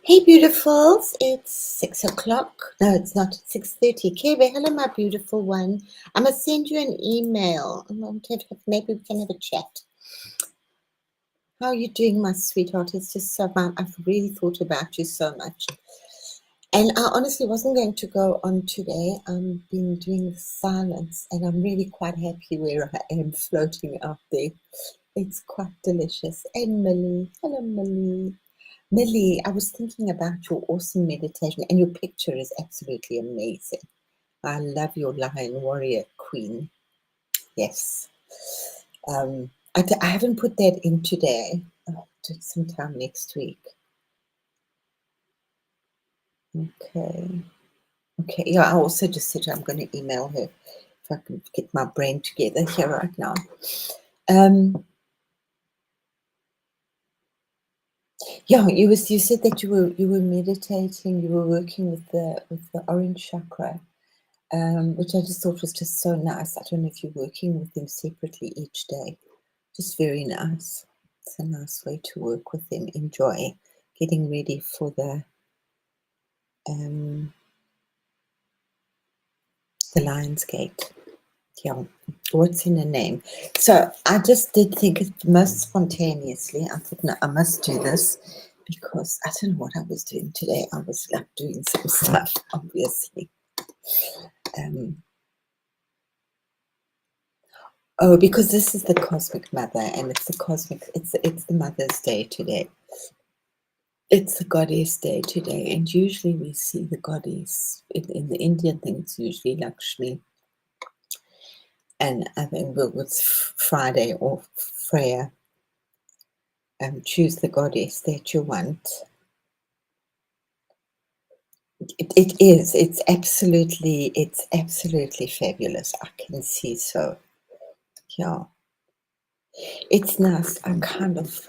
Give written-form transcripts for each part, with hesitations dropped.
Hey, beautifuls. It's 6 o'clock. No, it's not. 6:30. Kebe, hello, my beautiful one. I'm going to send you an email. Maybe we can have a chat. How are you doing, my sweetheart? It's just so fun. I've really thought about you so much. And I honestly wasn't going to go on today. I've been doing silence, and I'm really quite happy where I am floating out there. It's quite delicious. And Millie. Hello, Millie. Millie, I was thinking about your awesome meditation, and your picture is absolutely amazing. I love your lion warrior queen. Yes. I haven't put that in today. I'll do it sometime next week. Okay. Okay. Yeah, I also just said I'm going to email her if I can get my brain together here right now. Yeah, you said that you were meditating, you were working with the orange chakra. Which I just thought was just so nice. I don't know if you're working with them separately each day. Just very nice. It's a nice way to work with them. Enjoy getting ready for the Lion's Gate. Yeah, what's in a name? So I just did think it most spontaneously. I thought, no, I must do this because I don't know what I was doing today. I was like doing some stuff, obviously. Oh, because this is the cosmic mother, and it's the Mother's Day today. It's the goddess day today, and usually we see the goddess in the Indian thing. It's usually Lakshmi, and I think with Friday or Freya, choose the goddess that you want. It is. It's absolutely fabulous. I can see so. Yeah, it's nice. I kind of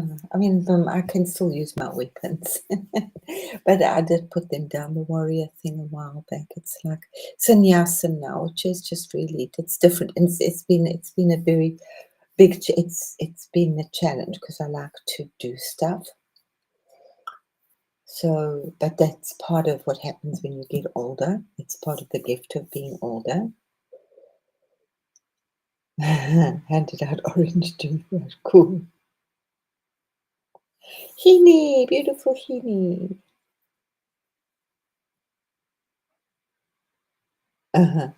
I can still use my weapons, but I did put them down, the warrior thing, a while back. It's like sannyasa now, which is just really, it's different. And it's been a very big, it's been a challenge because I like to do stuff. So, but that's part of what happens when you get older. It's part of the gift of being older. Handed out orange juice. Cool. Heaney, beautiful Heaney. Uh-huh.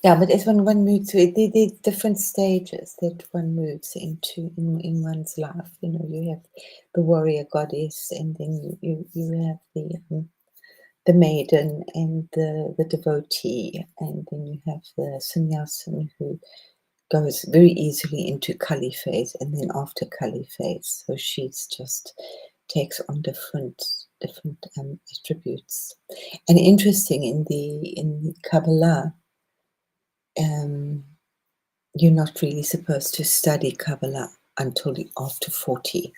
Yeah, but as one moves through it, there's different stages that one moves into in one's life. You know, you have the warrior goddess, and then you have the maiden and the devotee, and then you have the sannyasin who goes very easily into Kali phase, and then after Kali phase, so she's just takes on different attributes. And interesting in the Kabbalah. You're not really supposed to study Kabbalah until after 40.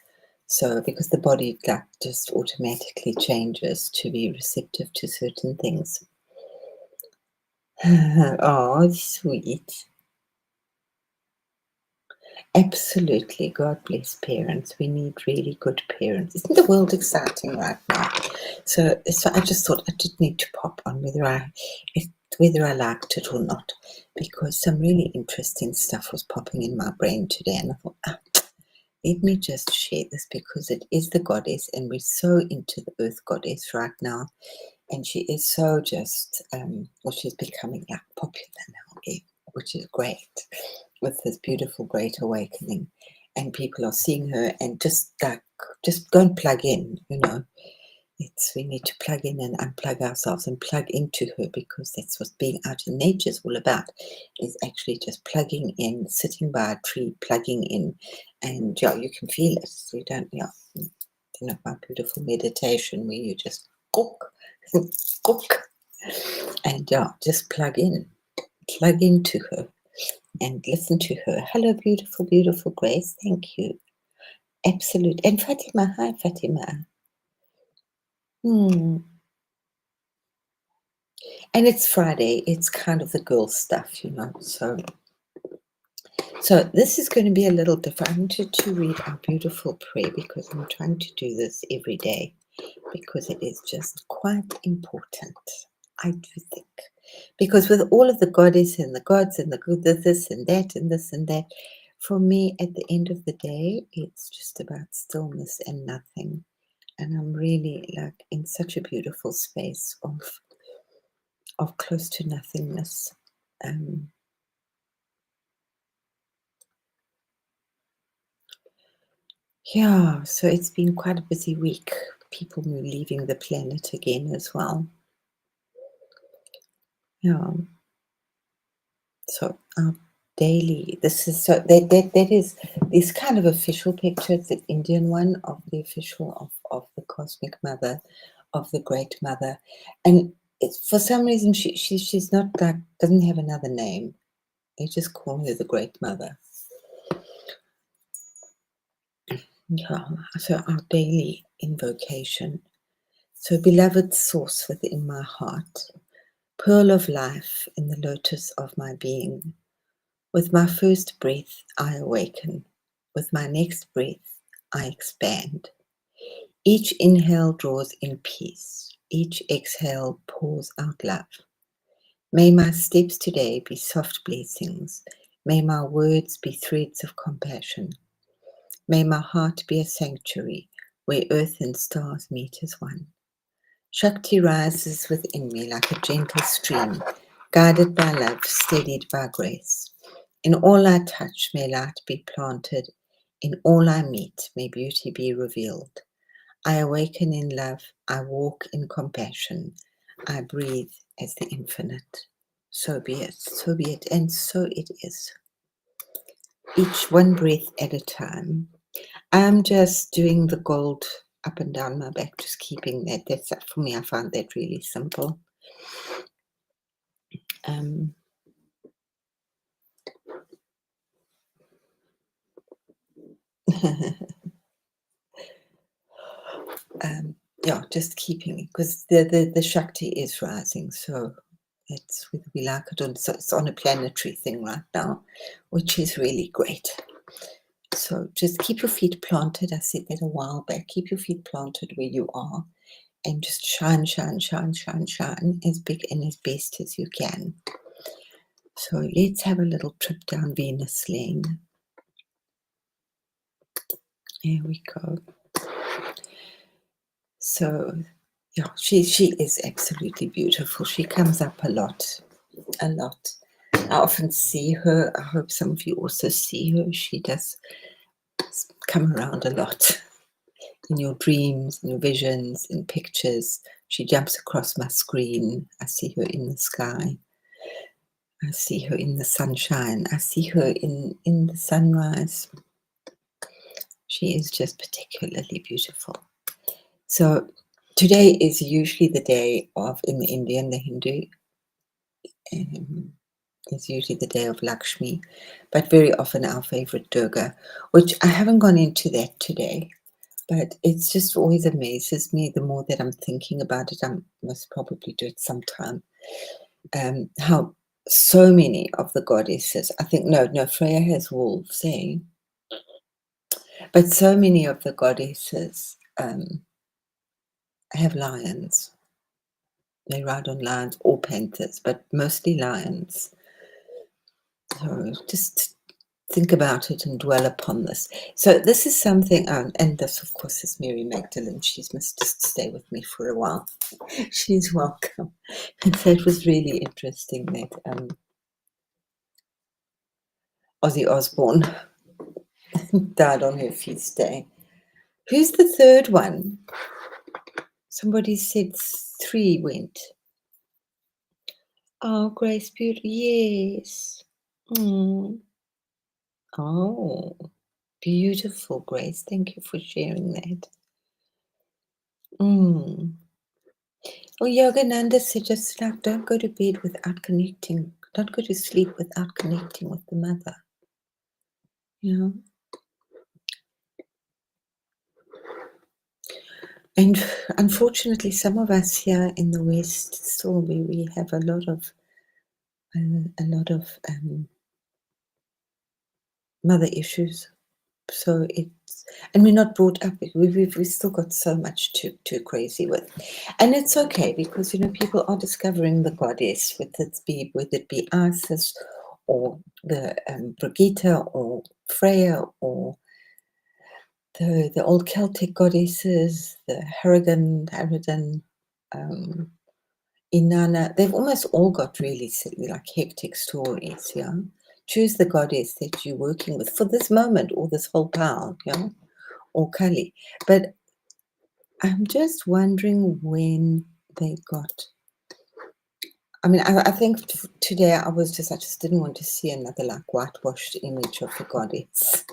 So, because the body like just automatically changes to be receptive to certain things. Oh, sweet. Absolutely. God bless parents. We need really good parents. Isn't the world exciting right now? So I just thought I did need to pop on whether I liked it or not, because some really interesting stuff was popping in my brain today, and I thought, let me just share this because it is the goddess, and we're so into the earth goddess right now, and she is so just she's becoming like popular now again, which is great, with this beautiful great awakening, and people are seeing her and just go and plug in, you know. We need to plug in and unplug ourselves and plug into her, because that's what being out in nature is all about, is actually just plugging in, sitting by a tree, plugging in, and yeah, you can feel it. So you don't, my beautiful meditation where you just cook, cook, and yeah, just plug into her and listen to her. Hello, beautiful, beautiful Grace. Thank you. Absolute. And Fatima, hi Fatima. And it's Friday. It's kind of the girl stuff, you know. So So this is going to be a little different. I wanted to read our beautiful prayer because I'm trying to do this every day because it is just quite important, I do think. Because with all of the goddess and the gods and the good, this and that and this and that, for me, at the end of the day, it's just about stillness and nothing. And I'm really like in such a beautiful space of close to nothingness. Yeah, so it's been quite a busy week. People leaving the planet again as well. Yeah. So daily, this is so that is this kind of official picture. It's the Indian one of the official of the cosmic mother, of the great mother, and it's for some reason she's not like doesn't have another name. They just call her the great mother. Yeah. So our daily invocation. So beloved source within my heart, pearl of life in the lotus of my being. With my first breath, I awaken. With my next breath, I expand. Each inhale draws in peace. Each exhale pours out love. May my steps today be soft blessings. May my words be threads of compassion. May my heart be a sanctuary where earth and stars meet as one. Shakti rises within me like a gentle stream, guided by love, steadied by grace. In all I touch, may light be planted. In all I meet, may beauty be revealed. I awaken in love. I walk in compassion. I breathe as the infinite. So be it, so be it, and so it is. Each one breath at a time. I'm just doing the gold up and down my back, just keeping that. That's for me. I found that really simple. Yeah, just keeping it because the Shakti is rising, so it's whether we like it or not. So it's on a planetary thing right now, which is really great. So just keep your feet planted. I said that a while back. Keep your feet planted where you are and just shine, shine, shine, shine, shine as big and as best as you can. So let's have a little trip down Venus Lane. Here we go. So yeah, she is absolutely beautiful. She comes up a lot. I often see her. I hope some of you also see her. She does come around a lot in your dreams, in your visions, in pictures. She jumps across my screen. I see her in the sky. I see her in the sunshine. I see her in the sunrise. She is just particularly beautiful. So today is usually the day of, in the Indian, the Hindu, is usually the day of Lakshmi, but very often our favorite Durga, which I haven't gone into that today, but it's just always amazes me the more that I'm thinking about it. I must probably do it sometime. How so many of the goddesses, I think, no, Freya has wolves, eh? But so many of the goddesses have lions. They ride on lions or panthers, but mostly lions. So just think about it and dwell upon this. So this is something, and this, of course, is Mary Magdalene. She must just stay with me for a while. She's welcome. And so it was really interesting that Ozzy Osbourne died on her feast day. Who's the third one? Somebody said 3 went. Oh, Grace Beauty, yes. Oh, beautiful, Grace. Thank you for sharing that. Well, Yogananda said just like don't go to bed without connecting. Don't go to sleep without connecting with the mother. You know? And unfortunately, some of us here in the West still we have a lot of mother issues. So it's, and we're not brought up. We've still got so much to crazy with, and it's okay because people are discovering the goddess, whether it be Isis or the Brigitte or Freya or the old Celtic goddesses, the Harridan, Inanna. They've almost all got really like hectic stories. Yeah, choose the goddess that you're working with for this moment or this whole pile. Yeah, or Kali. But I'm just wondering when they got. I mean, I think today I just didn't want to see another like whitewashed image of the goddess.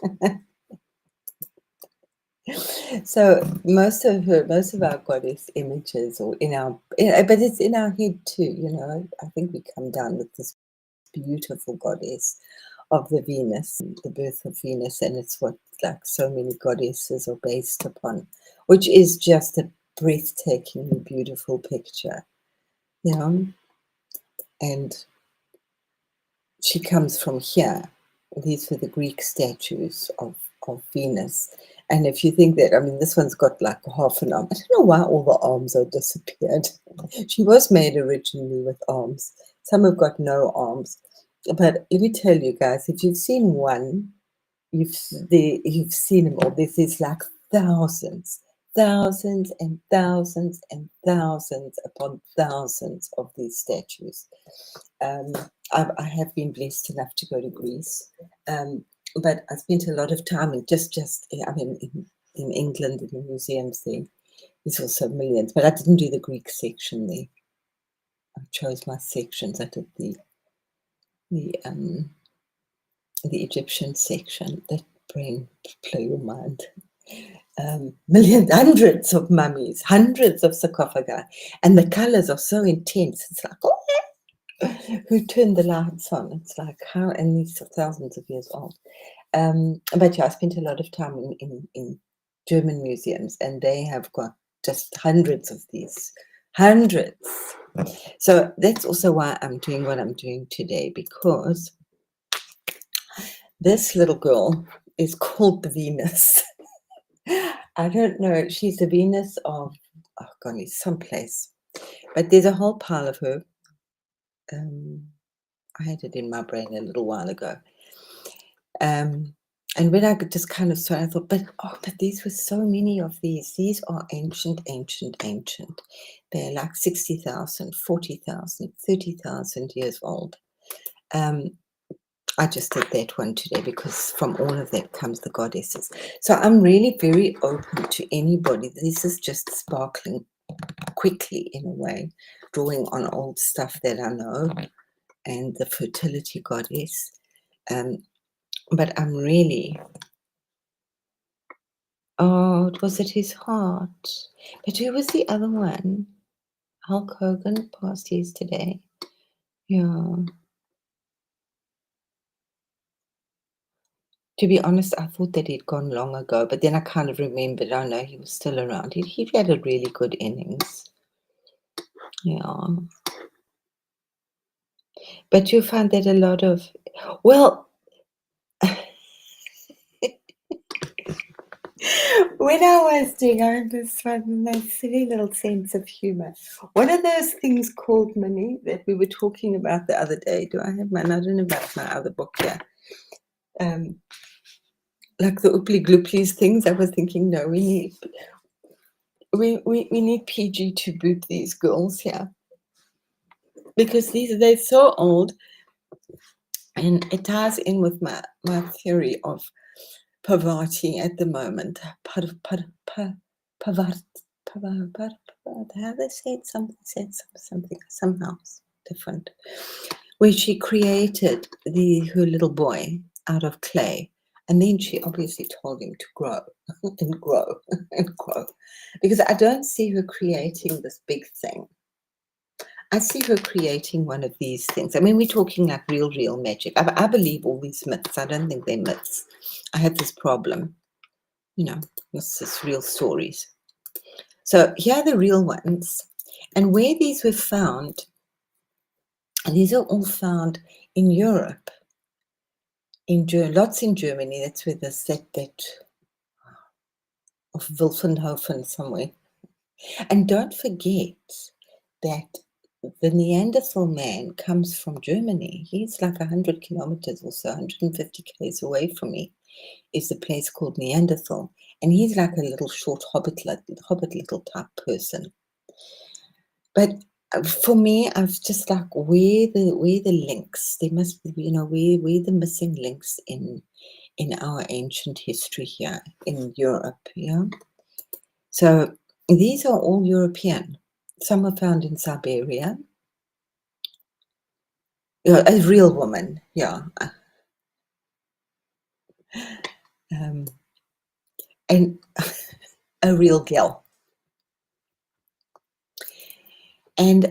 So most of our goddess images, or but it's in our head too. I think we come down with this beautiful goddess of the Venus, the birth of Venus, and it's what like so many goddesses are based upon, which is just a breathtakingly beautiful picture, and she comes from here. These were the Greek statues of Venus. And if you think that, I mean, this one's got like half an arm. I don't know why all the arms are disappeared. She was made originally with arms. Some have got no arms. But let me tell you guys, if you've seen one, you've seen them all. There's like thousands and thousands and thousands upon thousands of these statues. I have been blessed enough to go to Greece, but I spent a lot of time in in England, in the museums there. There's also millions, but I didn't do the Greek section there. I chose my sections. I did the Egyptian section. That brain blow your mind. Millions, hundreds of mummies, hundreds of sarcophagi, and the colors are so intense. It's like, oh, who turned the lights on? It's like how, and these are thousands of years old. But yeah, I spent a lot of time in German museums, and they have got just hundreds of these, hundreds. So that's also why I'm doing what I'm doing today, because this little girl is called the Venus. I don't know. She's the Venus of, oh golly, someplace. But there's a whole pile of her. I had it in my brain a little while ago. And when I just kind of saw it, I thought, but these were so many of these. These are ancient. They're like 60,000, 40,000, 30,000 years old. I just did that one today because from all of that comes the goddesses. So I'm really very open to anybody. This is just sparkling quickly in a way, drawing on old stuff that I know, and the fertility goddess. But I'm really, it was at his heart. But who was the other one? Hulk Hogan passed yesterday. Yeah. To be honest, I thought that he'd gone long ago, but then I kind of remembered, oh no, he was still around. He had a really good innings. Yeah. But you find that a lot of, well, when I was doing, I just found a silly little sense of humor. One of those things called Minnie that we were talking about the other day. Do I have mine? I don't know about my other book here. Like the ooply glooplies things. I was thinking, no, we need PG to boot these girls here, because they're so old, and it ties in with my theory of Parvati at the moment. Parvati. How they say it? Something somehow different. Where she created her little boy out of clay, and then she obviously told him to grow and grow and grow. Because I don't see her creating this big thing. I see her creating one of these things. I mean, we're talking like real magic. I believe all these myths. I don't think they're myths. I have this problem, this is real stories. So here are the real ones. And where these were found, and these are all found in Europe, lots in Germany. That's where the set that of Wilfenhofen somewhere. And don't forget that the Neanderthal man comes from Germany. He's like 100 kilometers or so, 150 k's away from me, is a place called Neanderthal. And he's like a little short hobbit little type person. But for me, I was just like, where the links? There must be, where the missing links in our ancient history here in Europe, yeah? So these are all European. Some are found in Siberia. Yeah, a real woman, yeah. And a real girl. And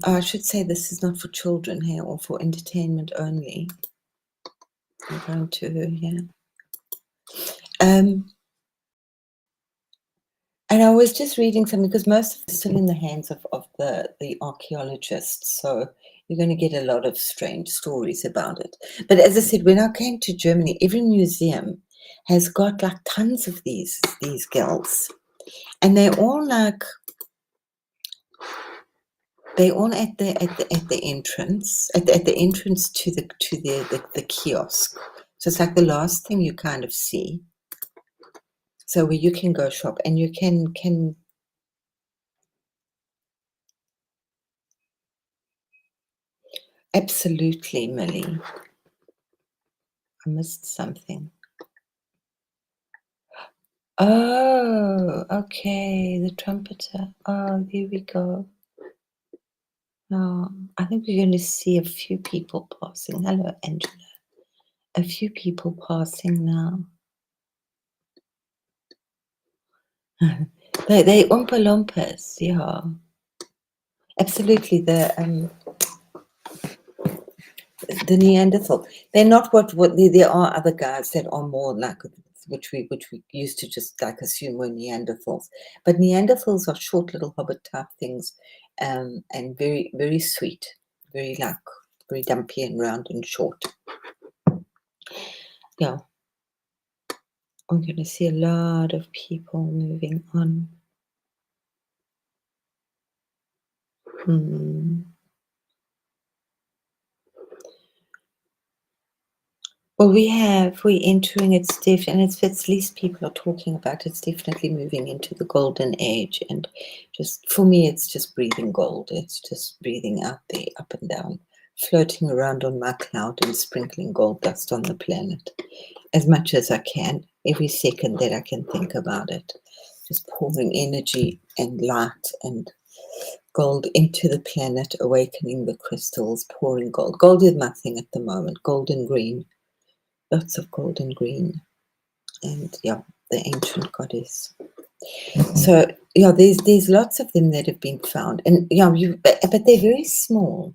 I should say this is not for children here or for entertainment only. I'm going to her here. And I was just reading something because most of it's still in the hands of the archaeologists. So you're going to get a lot of strange stories about it. But as I said, when I came to Germany, every museum has got like tons of these girls. And they're all like, they're all at the entrance, at the entrance to the kiosk. So it's like the last thing you kind of see. So where you can go shop and you can absolutely, Millie. I missed something. Oh, okay, the trumpeter. Oh, here we go. Oh, I think we're going to see a few people passing. Hello, Angela. A few people passing now. they Oompa Loompas, yeah. Absolutely, the Neanderthal. They're not what there are other guys that are more like which we used to just like assume were Neanderthals. But Neanderthals are short little hobbit type things, and very very sweet, very dumpy and round and short. Yeah, I'm going to see a lot of people moving on. Well, we're entering its and it's at least people are talking about it's definitely moving into the golden age. And just for me, it's just breathing gold. It's just breathing out there, up and down, floating around on my cloud and sprinkling gold dust on the planet as much as I can, every second that I can think about it. Just pouring energy and light and gold into the planet, awakening the crystals, pouring gold. Gold is my thing at the moment, gold and green. Lots of gold and green, and yeah, the ancient goddess. So yeah, there's lots of them that have been found, and yeah, but they're very small.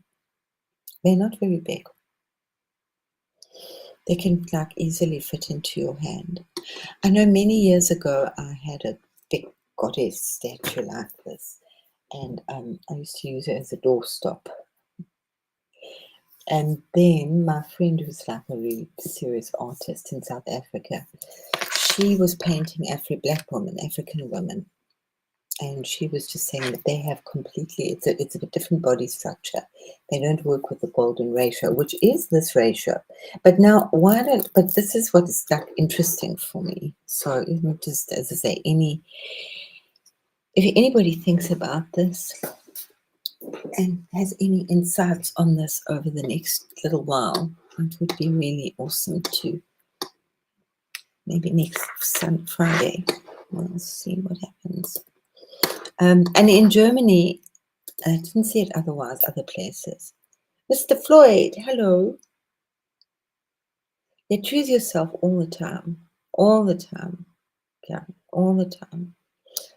They're not very big. They can like easily fit into your hand. I know many years ago I had a big goddess statue like this, and I used to use it as a doorstop. And then my friend, who's like a really serious artist in South Africa, she was painting Black women, African women, and she was just saying that they have completely, it's a different body structure. They don't work with the golden ratio, which is this ratio. But now, but this is what is like interesting for me. So just as I say, if anybody thinks about this and has any insights on this over the next little while, it would be really awesome to maybe next Friday. We'll see what happens. And in Germany, I didn't see it otherwise, other places. Mr. Floyd, hello. Yeah, choose yourself all the time. All the time. Yeah, all the time.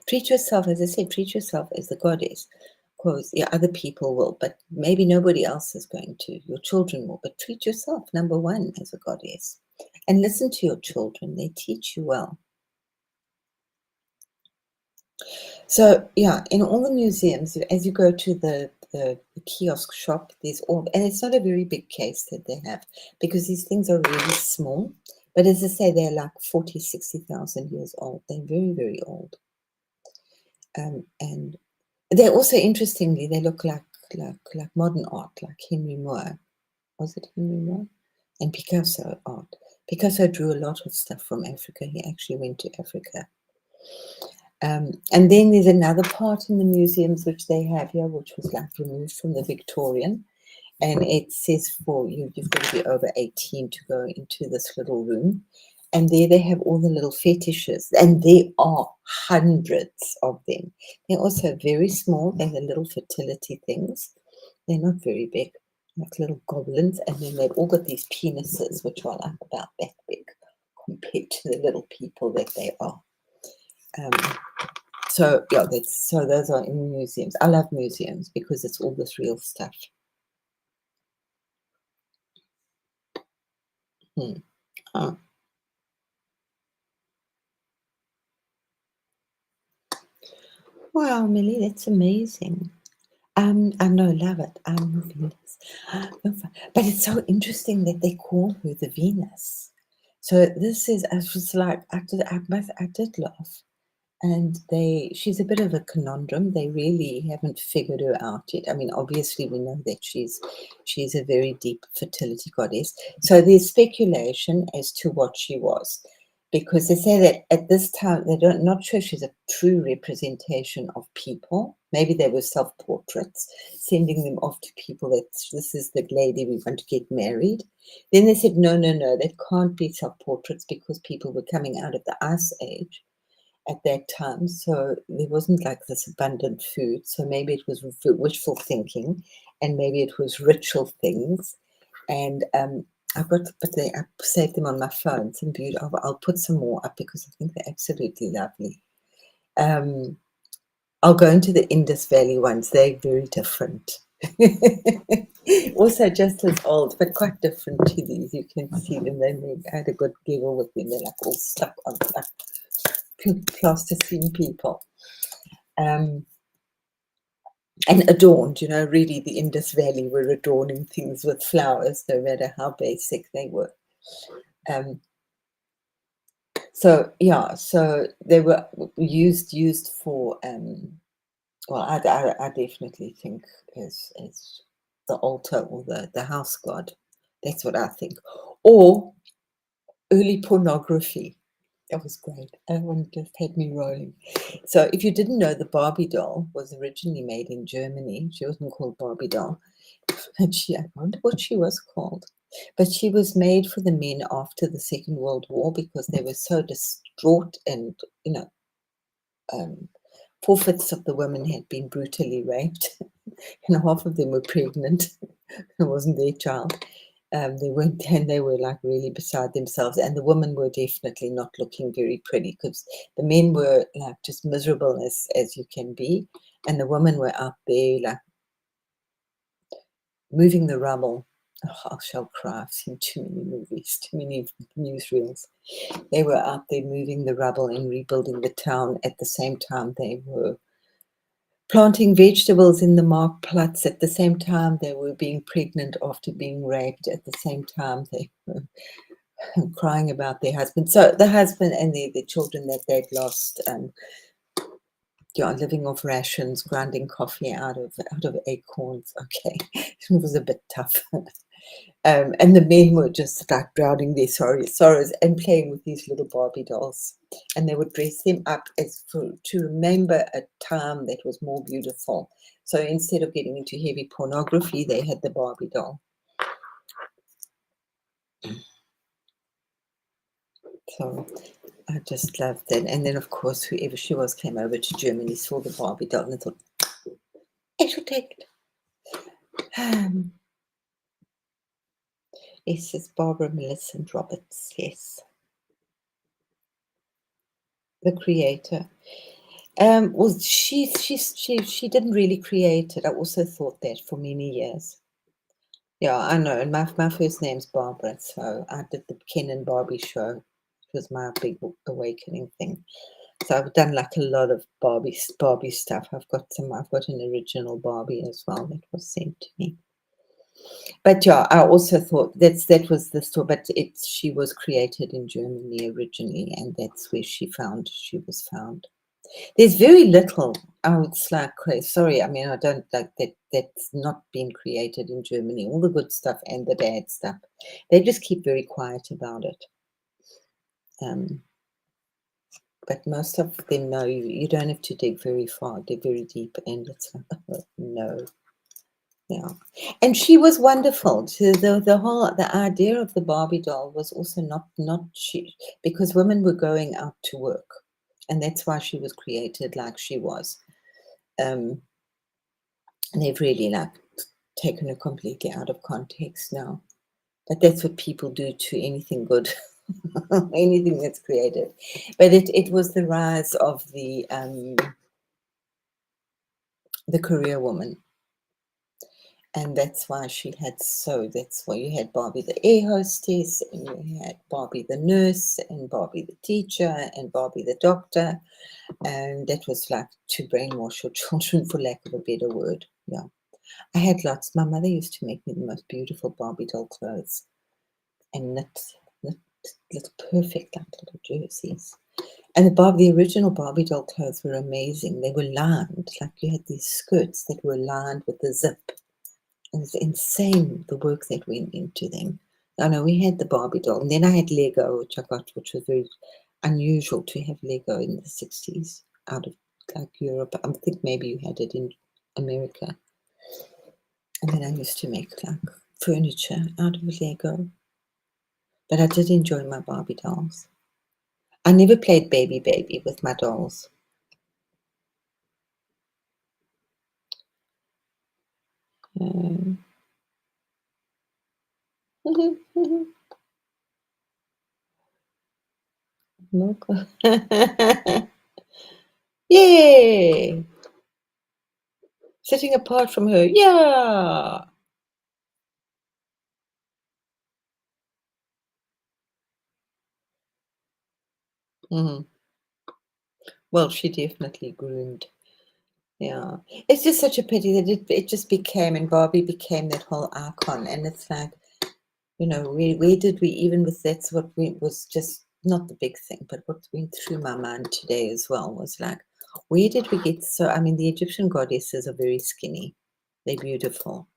Treat yourself, as I said, treat yourself as the goddess. Because yeah, other people will, but maybe nobody else is going to. Your children will, but treat yourself, number one, as a goddess. And listen to your children. They teach you well. So yeah, in all the museums, as you go to the the kiosk shop, there's all, and it's not a very big case that they have because these things are really small. But as I say, they're like 40, 60,000 years old. They're very, very old. And they're also, interestingly, they look like modern art, like Henry Moore. Was it Henry Moore? And Picasso art. Picasso drew a lot of stuff from Africa. He actually went to Africa. And then there's another part in the museums which they have here, which was like removed from the Victorian. And it says for you, you've got to be over 18 to go into this little room. And there they have all the little fetishes, and there are hundreds of them. They're also very small. They're the little fertility things. They're not very big, like little goblins. And then they've all got these penises, which are like about that big compared to the little people that they are. So yeah, so those are in museums. I love museums because it's all this real stuff. Oh. Wow, Millie, that's amazing. I know, love it. Venus. But it's so interesting that they call her the Venus. So this is, I was like, I did laugh. And she's a bit of a conundrum. They really haven't figured her out yet. I mean, obviously we know that she's a very deep fertility goddess. So there's speculation as to what she was, because they say that at this time they're not sure she's a true representation of people. Maybe they were self-portraits, sending them off to people that this is the lady we want to get married. Then they said, no, that can't be self-portraits because people were coming out of the Ice Age at that time, so there wasn't like this abundant food. So maybe it was wishful thinking, and maybe it was ritual things. And I saved them on my phone. Some beautiful. I'll put some more up because I think they're absolutely lovely. I'll go into the Indus Valley ones. They're very different. Also just as old, but quite different to these. You can see them. I had a good giggle with them. They're like all stuck on like plasticine people. And adorned, really the Indus Valley were adorning things with flowers, no matter how basic they were. So yeah, so they were used for well, I definitely think as the altar or the house god. That's what I think. Or early pornography. That was great. That one just had me rolling. So if you didn't know, the Barbie doll was originally made in Germany. She wasn't called Barbie doll. And I wonder what she was called. But she was made for the men after the Second World War because they were so distraught and, 4/5 of the women had been brutally raped and half of them were pregnant. It wasn't their child. They weren't, and they were like really beside themselves. And the women were definitely not looking very pretty because the men were like just miserable as you can be, and the women were out there like moving the rubble. Oh, I shall cry. I've seen too many movies, too many newsreels. They were out there moving the rubble and rebuilding the town. At the same time, they were planting vegetables in the marktplatz. At the same time, they were being pregnant after being raped. At the same time, they were crying about their husband. So the husband and the children that they'd lost, living off rations, grinding coffee out of acorns. Okay, it was a bit tough. And the men were just like drowning their sorrows and playing with these little Barbie dolls. And they would dress them up to remember a time that was more beautiful. So instead of getting into heavy pornography, they had the Barbie doll. So I just loved it. And then, of course, whoever she was came over to Germany, saw the Barbie doll and thought, I should take it. Yes, it's Barbara Millicent Roberts, yes. The creator. Well, she didn't really create it. I also thought that for many years. Yeah, I know. And my first name's Barbara, so I did the Ken and Barbie show. It was my big awakening thing. So I've done like a lot of Barbie stuff. I've got an original Barbie as well that was sent to me. But yeah, I also thought that was the story. But she was created in Germany originally, and that's where she was found. There's very little. Oh, it's like sorry. I mean, I don't like that. That's not been created in Germany. All the good stuff and the bad stuff. They just keep very quiet about it. But most of them know you don't have to dig very far. They're very deep, and it's like, oh, no. Yeah, and she was wonderful. The idea of the Barbie doll was also not she, because women were going out to work, and that's why she was created like she was. And they've really like taken her completely out of context now. But that's what people do to anything good, anything that's created. But it was the rise of the career woman. And that's why that's why you had Barbie the air hostess, and you had Barbie the nurse, and Barbie the teacher, and Barbie the doctor. And that was like to brainwash your children, for lack of a better word. Yeah. I had lots. My mother used to make me the most beautiful Barbie doll clothes and knit little perfect like little jerseys. And the original Barbie doll clothes were amazing. They were lined, like you had these skirts that were lined with a zip. It was insane the work that went into them. I know we had the Barbie doll, and then I had Lego, which I got, which was very unusual to have Lego in the 60s out of like Europe. I think maybe you had it in America. And then I used to make like furniture out of Lego. But I did enjoy my Barbie dolls. I never played baby with my dolls. Yay! Sitting apart from her. Yeah. Mm-hmm. Well, she definitely groomed. Yeah. It's just such a pity that it just became, and Barbie became that whole icon. And it's like, where did we, even with that's what was just not the big thing, but what went through my mind today as well was like, where did we get so, I mean, the Egyptian goddesses are very skinny. They're beautiful.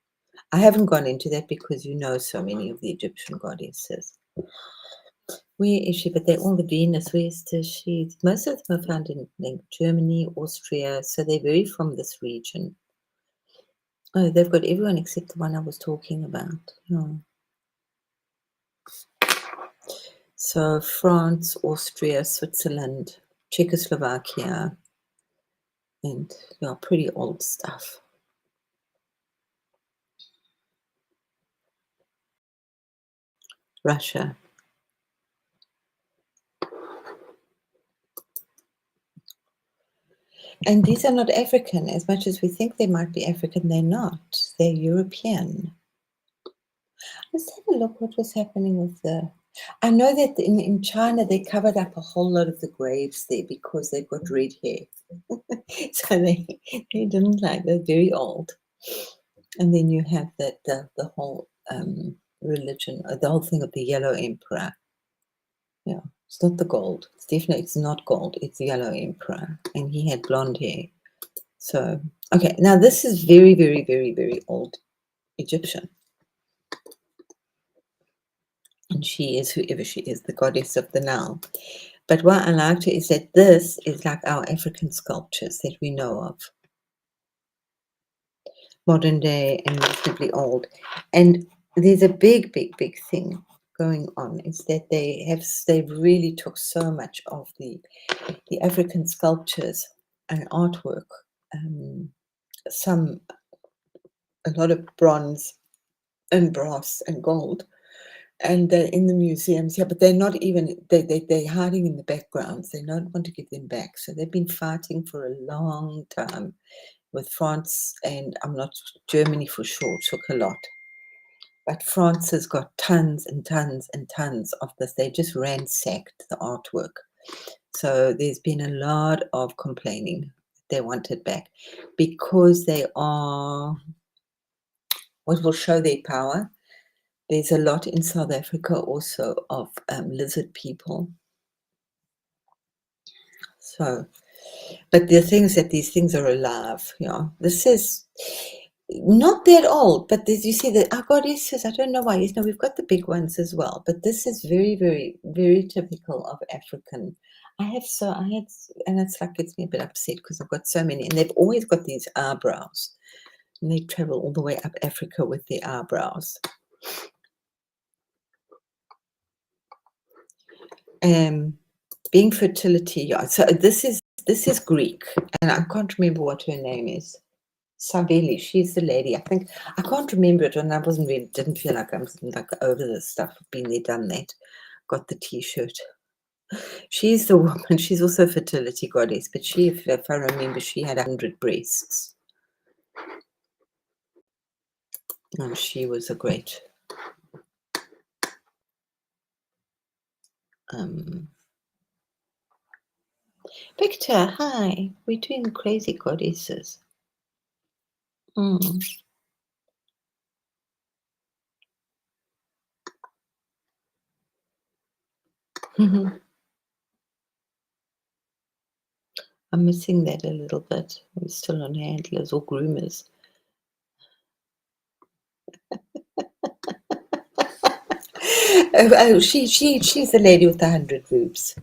I haven't gone into that because so many of the Egyptian goddesses. Where is she? But they're all the Venus. Where is she? Most of them are found in Germany, Austria. So they're very from this region. Oh, they've got everyone except the one I was talking about. Oh. So France, Austria, Switzerland, Czechoslovakia, and pretty old stuff. Russia. And these are not African. As much as we think they might be African, they're not. They're European. Let's have a look what was happening with I know that in China they covered up a whole lot of the graves there because they've got red hair. So they didn't like, they're very old. And then you have the whole religion, the whole thing of the yellow emperor. Yeah, it's not the gold. It's not gold. It's the yellow emperor, and he had blonde hair. So okay, now this is very, very, very, very old Egyptian. And she is whoever she is, the goddess of the Nile. But what I liked is that this is like our African sculptures that we know of. Modern day and reasonably old. And there's a big, big, big thing going on is that they really took so much of the African sculptures and artwork, a lot of bronze and brass and gold, and they're in the museums. Yeah, but they're not even, they're hiding in the backgrounds. They don't want to give them back. So they've been fighting for a long time with France, and Germany for sure took a lot. But France has got tons and tons and tons of this. They just ransacked the artwork. So there's been a lot of complaining. They want it back because they are what will show their power. There's a lot in South Africa also of lizard people. So, but the thing is that these things are alive. This is not that old, but you see that our goddesses. I don't know why. We've got the big ones as well, but this is very, very, very typical of African. I had, and it's like gets me a bit upset because I've got so many, and they've always got these eyebrows, and they travel all the way up Africa with their eyebrows. Being fertility, yeah. So this is Greek, and I can't remember what her name is. Saveli, she's the lady. I think I can't remember it, and I didn't feel like I'm like over this stuff. Been there, done that. Got the T-shirt. She's the woman. She's also a fertility goddess, but she, if I remember, she had 100 breasts. And she was a great. Victor, hi. We're doing crazy goddesses. I'm missing that a little bit. I'm still on handlers or groomers. She's the lady with the 100 boobs.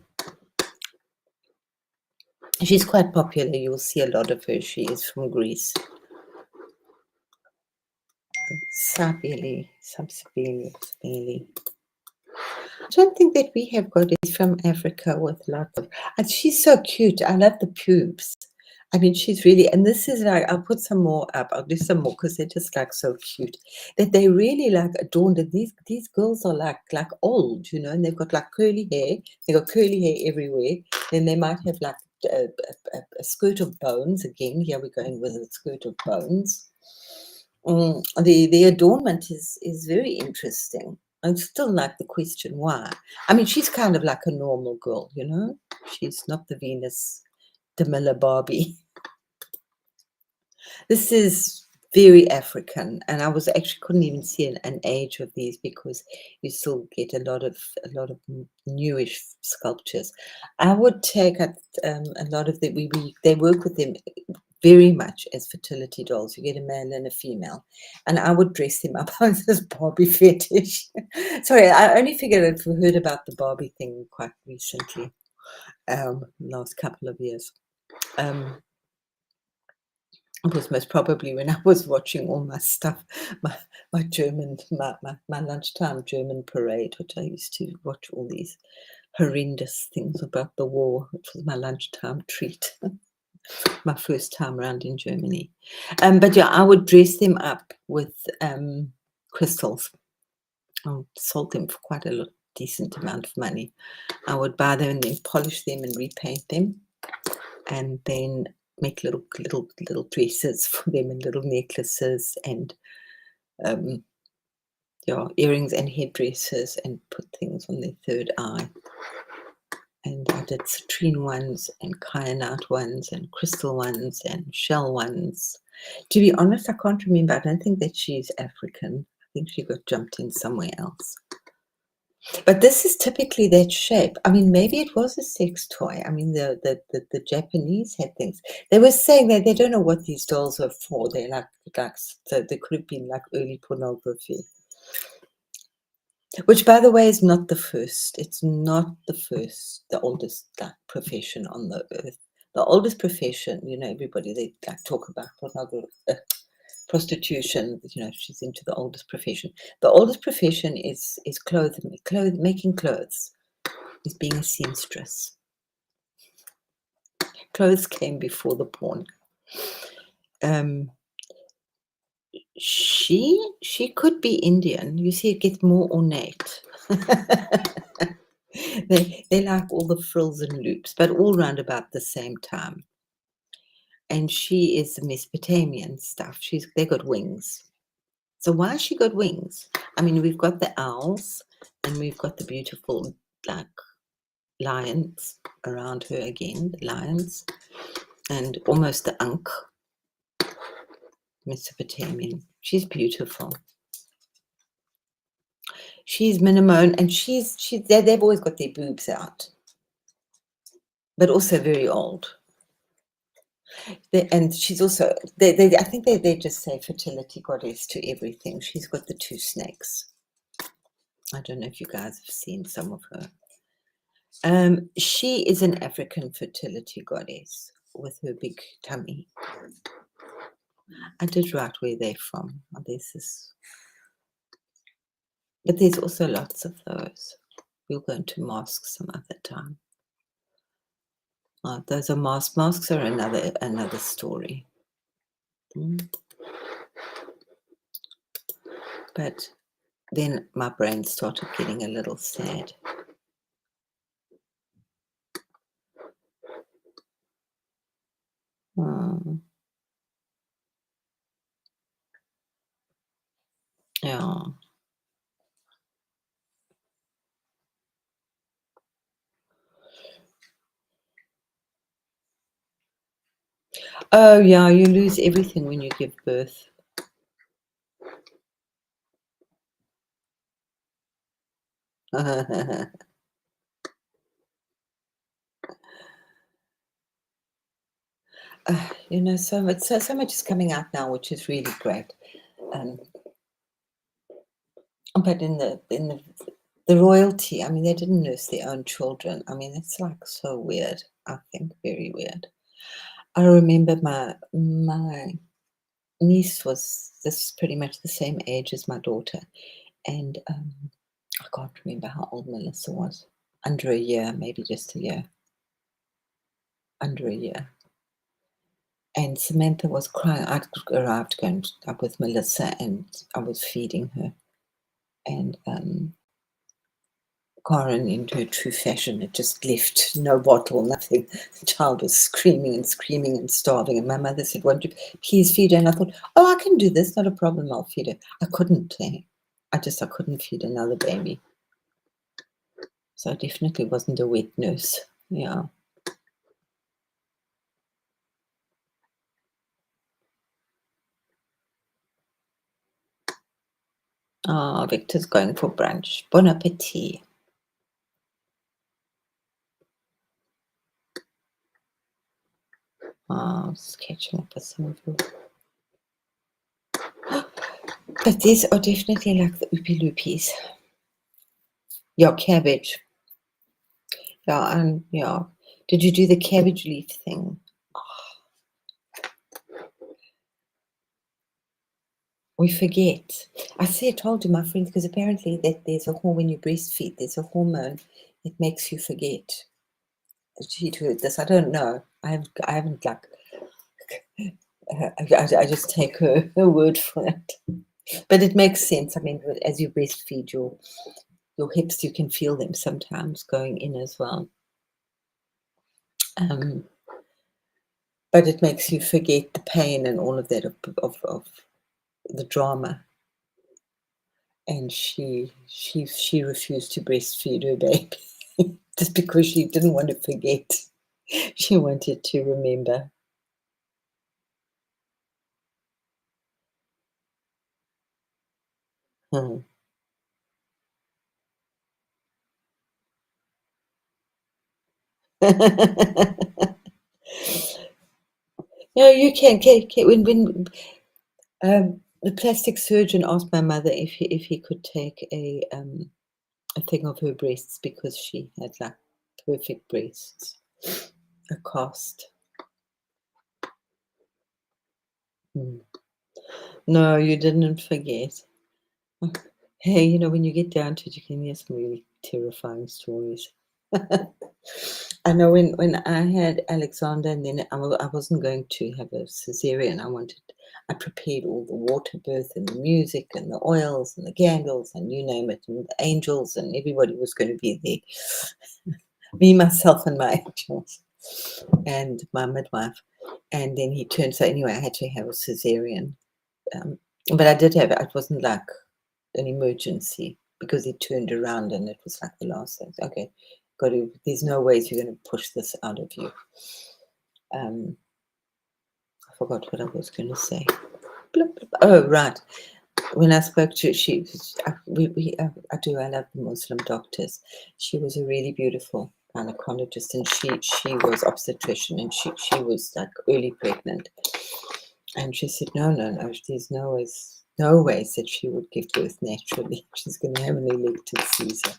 She's quite popular. You'll see a lot of her. She is from Greece. Sabili. I don't think that we have goddess from Africa with lots of. And she's so cute. I love the pubes. I mean, she's really, and this is like, I'll put some more up. I'll do some more because they're just like so cute that they really like adorned. And these girls are like old, and they've got like curly hair. They've got curly hair everywhere. Then they might have like a skirt of bones. Again, here we're going with a skirt of bones. The adornment is very interesting. I still like the question why. I mean, she's kind of like a normal girl, She's not the Venus de Miller Barbie. This is very African, and I couldn't even see an age of these because you still get a lot of newish sculptures. I would take a lot of they work with them very much as fertility dolls. You get a male and a female, and I would dress them up as this Barbie fetish. Sorry, I only heard about the Barbie thing quite recently, last couple of years. It was most probably when I was watching all my stuff, my German, my lunchtime German parade, which I used to watch all these horrendous things about the war, which was my lunchtime treat. My first time around in Germany. But yeah, I would dress them up with crystals. I sold them for quite a decent amount of money. I would buy them and then polish them and repaint them, and then make little dresses for them and little necklaces and earrings and headdresses, and put things on their third eye. And I did citrine ones and kyanite ones and crystal ones and shell ones. To be honest, I can't remember. I don't think that she's African. I think she got jumped in somewhere else. But this is typically that shape. I mean, maybe it was a sex toy. I mean, the Japanese had things. They were saying that they don't know what these dolls are for. They're like so they could have been like early pornography. Which, by the way, is not the first. It's not the oldest profession on the earth. The oldest profession, everybody, they talk about pornography, prostitution. She's into the oldest profession. The oldest profession is making clothes, is being a seamstress. Clothes came before the porn. She could be Indian. You see, it gets more ornate. They like all the frills and loops, but all round about the same time. And she is the Mesopotamian stuff. They got wings. So why has she got wings? I mean, we've got the owls, and we've got the beautiful lions around her again, the lions, and almost the Ankh, Mesopotamian. She's beautiful. She's Minimone, and they've always got their boobs out, but also very old. And she's also, I think they just say fertility goddess to everything. She's got the two snakes. I don't know if you guys have seen some of her. She is an African fertility goddess with her big tummy. I did write where they're from. But there's also lots of those. We'll go into masks some other time. Those are masks. Masks are another story. But then my brain started getting a little sad. Yeah. Oh, yeah, you lose everything when you give birth. So much is coming out now, which is really great. But in the royalty, I mean, they didn't nurse their own children. I mean, it's like so weird. I think very weird. I remember my niece was this pretty much the same age as my daughter, and I can't remember how old Melissa was. Under a year, maybe just a year. Under a year. And Samantha was crying. I'd arrived going up with Melissa, and I was feeding her. And Karen, in her true fashion, had just left no bottle, nothing. The child was screaming and starving. And my mother said, "Won't you please feed her?" And I thought, "Oh, I can do this. Not a problem. I'll feed her." I couldn't. I couldn't feed another baby. So I definitely wasn't a wet nurse. Yeah. Oh, Victor's going for brunch. Bon appetit. Oh, just catching up with some of you. But these are definitely like the oopie loopies. Yeah, cabbage. Yeah, and yeah. Did you do the cabbage leaf thing? We forget. I told you, my friends, because apparently that there's a hormone when you breastfeed. There's a hormone that makes you forget. She'd heard this. I don't know. I haven't like. I just take her word for it. But it makes sense. I mean, as you breastfeed, your hips, you can feel them sometimes going in as well. But it makes you forget the pain and all of that of the drama. And she refused to breastfeed her baby just because she didn't want to forget. She wanted to remember. Hmm. No, you can. When the plastic surgeon asked my mother if he could take a thing of her breasts because she had like perfect breasts, a cast. No, you didn't forget. Hey, when you get down to it, you can hear some really terrifying stories. I know when I had Alexander, and then I wasn't going to have a cesarean. I prepared all the water birth and the music and the oils and the candles and you name it, and the angels, and everybody was going to be there. Me, myself, and my angels, and my midwife. And then he turned. So anyway, I had to have a cesarean. But I did have it. It wasn't like an emergency because he turned around and it was like the last thing. Okay, got to. There's no ways you're going to push this out of you. I forgot what I was going to say. Bloop, bloop. Oh, right. When I spoke to I love the Muslim doctors. She was a really beautiful gynecologist, and she was obstetrician, and she was like early pregnant, and she said no, there's no ways that she would give birth naturally. She's going to have an elective Caesar.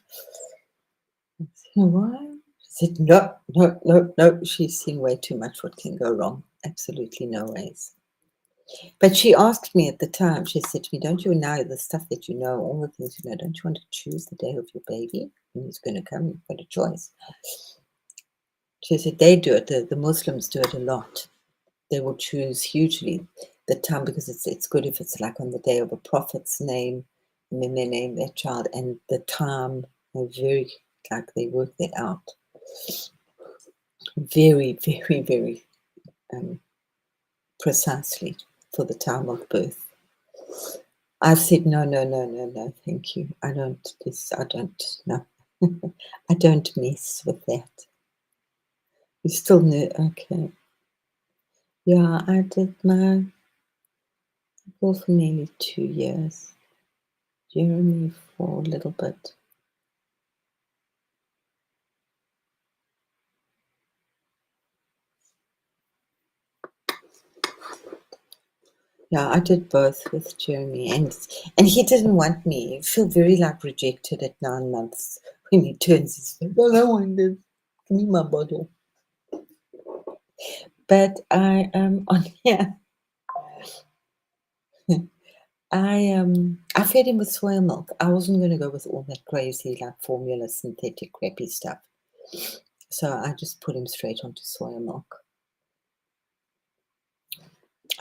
I said, why? She said no. She's seen way too much what can go wrong. Absolutely no ways. But she asked me at the time, she said to me, don't you know the stuff that you know, all the things you know, don't you want to choose the day of your baby when he's going to come? You've got a choice. She said they do it, the Muslims do it a lot. They will choose hugely the time because it's good if it's like on the day of a prophet's name, and then they name their child, and the time, they work that out. Very, very, very precisely for the time of birth. I said, no, thank you. I don't no. I don't mess with that. You still know, okay. Yeah, I did my girl for nearly 2 years. Jeremy for a little bit. Yeah, I did both with Jeremy, and he didn't want me. I feel very like rejected at 9 months when he turns his face. I don't want this. Give me my bottle. But I on here. I fed him with soy milk. I wasn't going to go with all that crazy like formula, synthetic, crappy stuff. So I just put him straight onto soy milk.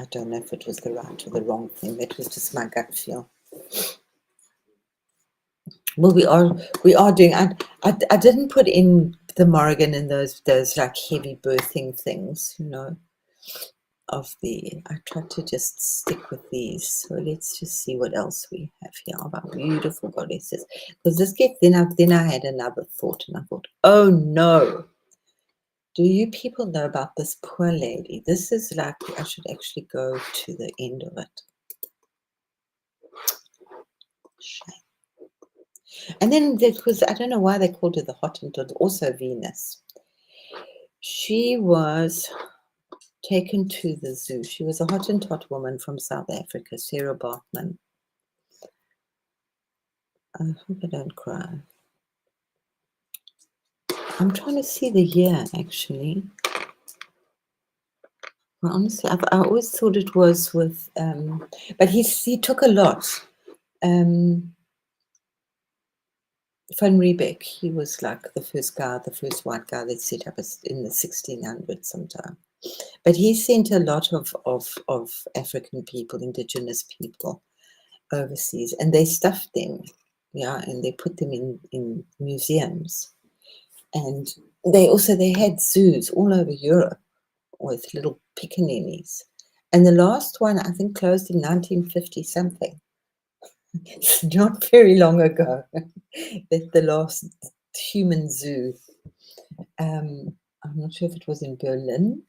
I don't know if it was the right or the wrong thing. That was just my gut feel. Well, we are doing. I didn't put in the Morrigan and those like heavy birthing things, you know. I tried to just stick with these. So let's just see what else we have here of our beautiful goddesses. Because this gets then I had another thought, and I thought, oh no. Do you people know about this poor lady? This is like, I should actually go to the end of it. Shame. And then because I don't know why they called her the Hottentot, also Venus. She was taken to the zoo. She was a Hottentot woman from South Africa, Sarah Bartman. I hope I don't cry. I'm trying to see the year, actually. Well, honestly, I always thought it was with, but he took a lot. Van Riebeck, he was like the first white guy that set up in the 1600s sometime. But he sent a lot of African people, indigenous people, overseas, and they stuffed them, yeah, and they put them in museums. And they had zoos all over Europe with little pickaninnies. And the last one, I think, closed in 1950 something. It's not very long ago that the last human zoo. I'm not sure if it was in Berlin.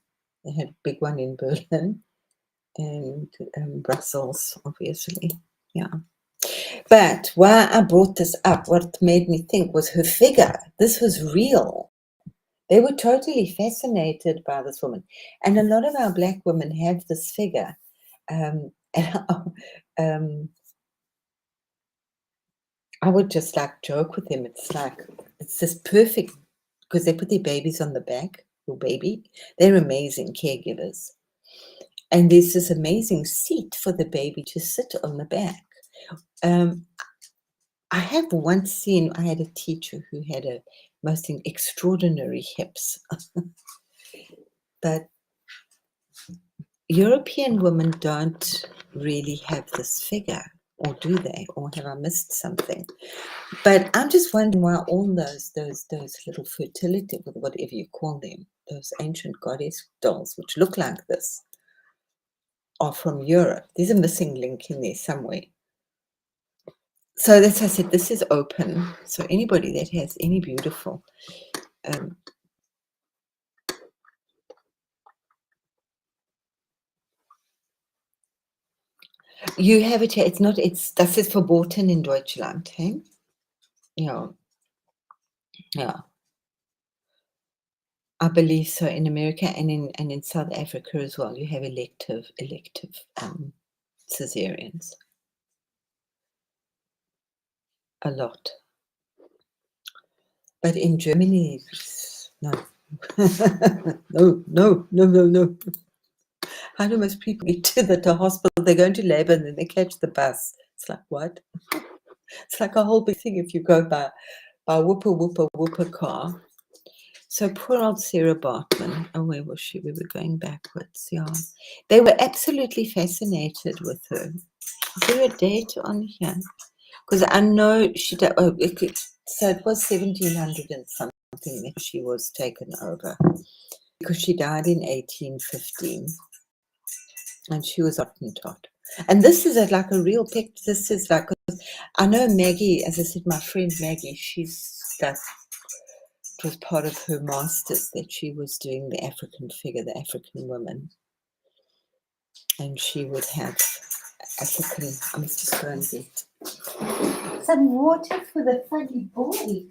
They had a big one in Berlin and Brussels, obviously. Yeah. But why I brought this up, what made me think was her figure. This was real. They were totally fascinated by this woman. And a lot of our Black women have this figure. I would just like joke with them. It's this perfect, because they put their babies on the back, your baby. They're amazing caregivers. And there's this amazing seat for the baby to sit on the back. I have once seen, I had a teacher who had a most extraordinary hips. But European women don't really have this figure, or do they? Or have I missed something? But I'm just wondering why all those little fertility, whatever you call them, those ancient goddess dolls, which look like this, are from Europe. There's a missing link in there somewhere. So that's why I said this is open. So anybody that has any beautiful you have it here. It's not. Das ist verboten in Deutschland. Hey? Yeah. Yeah. I believe so in America and in South Africa as well. You have elective cesareans. A lot. But in Germany, no. No. How do most people get to the hospital? They go into labor and then they catch the bus. It's like, what? It's like a whole big thing if you go by whooper car. So poor old Sarah Bartman. Oh, where was she? We were going backwards. Yeah. They were absolutely fascinated with her. Is there a date on here? Because I know she did. Oh, so it was 1700 and something that she was taken over. Because she died in 1815. And she was Hottentot. And this is like a real picture. This is like, I know Maggie, as I said, my friend Maggie, it was part of her master's that she was doing the African figure, the African woman. And she would have African, I must just go and get some water for the funny boy.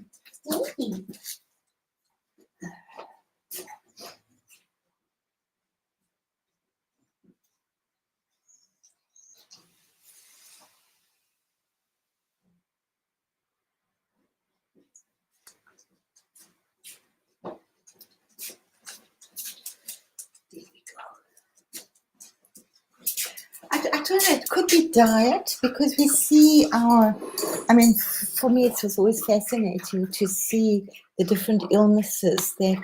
I don't know, it could be diet because we see for me it was always fascinating to see the different illnesses that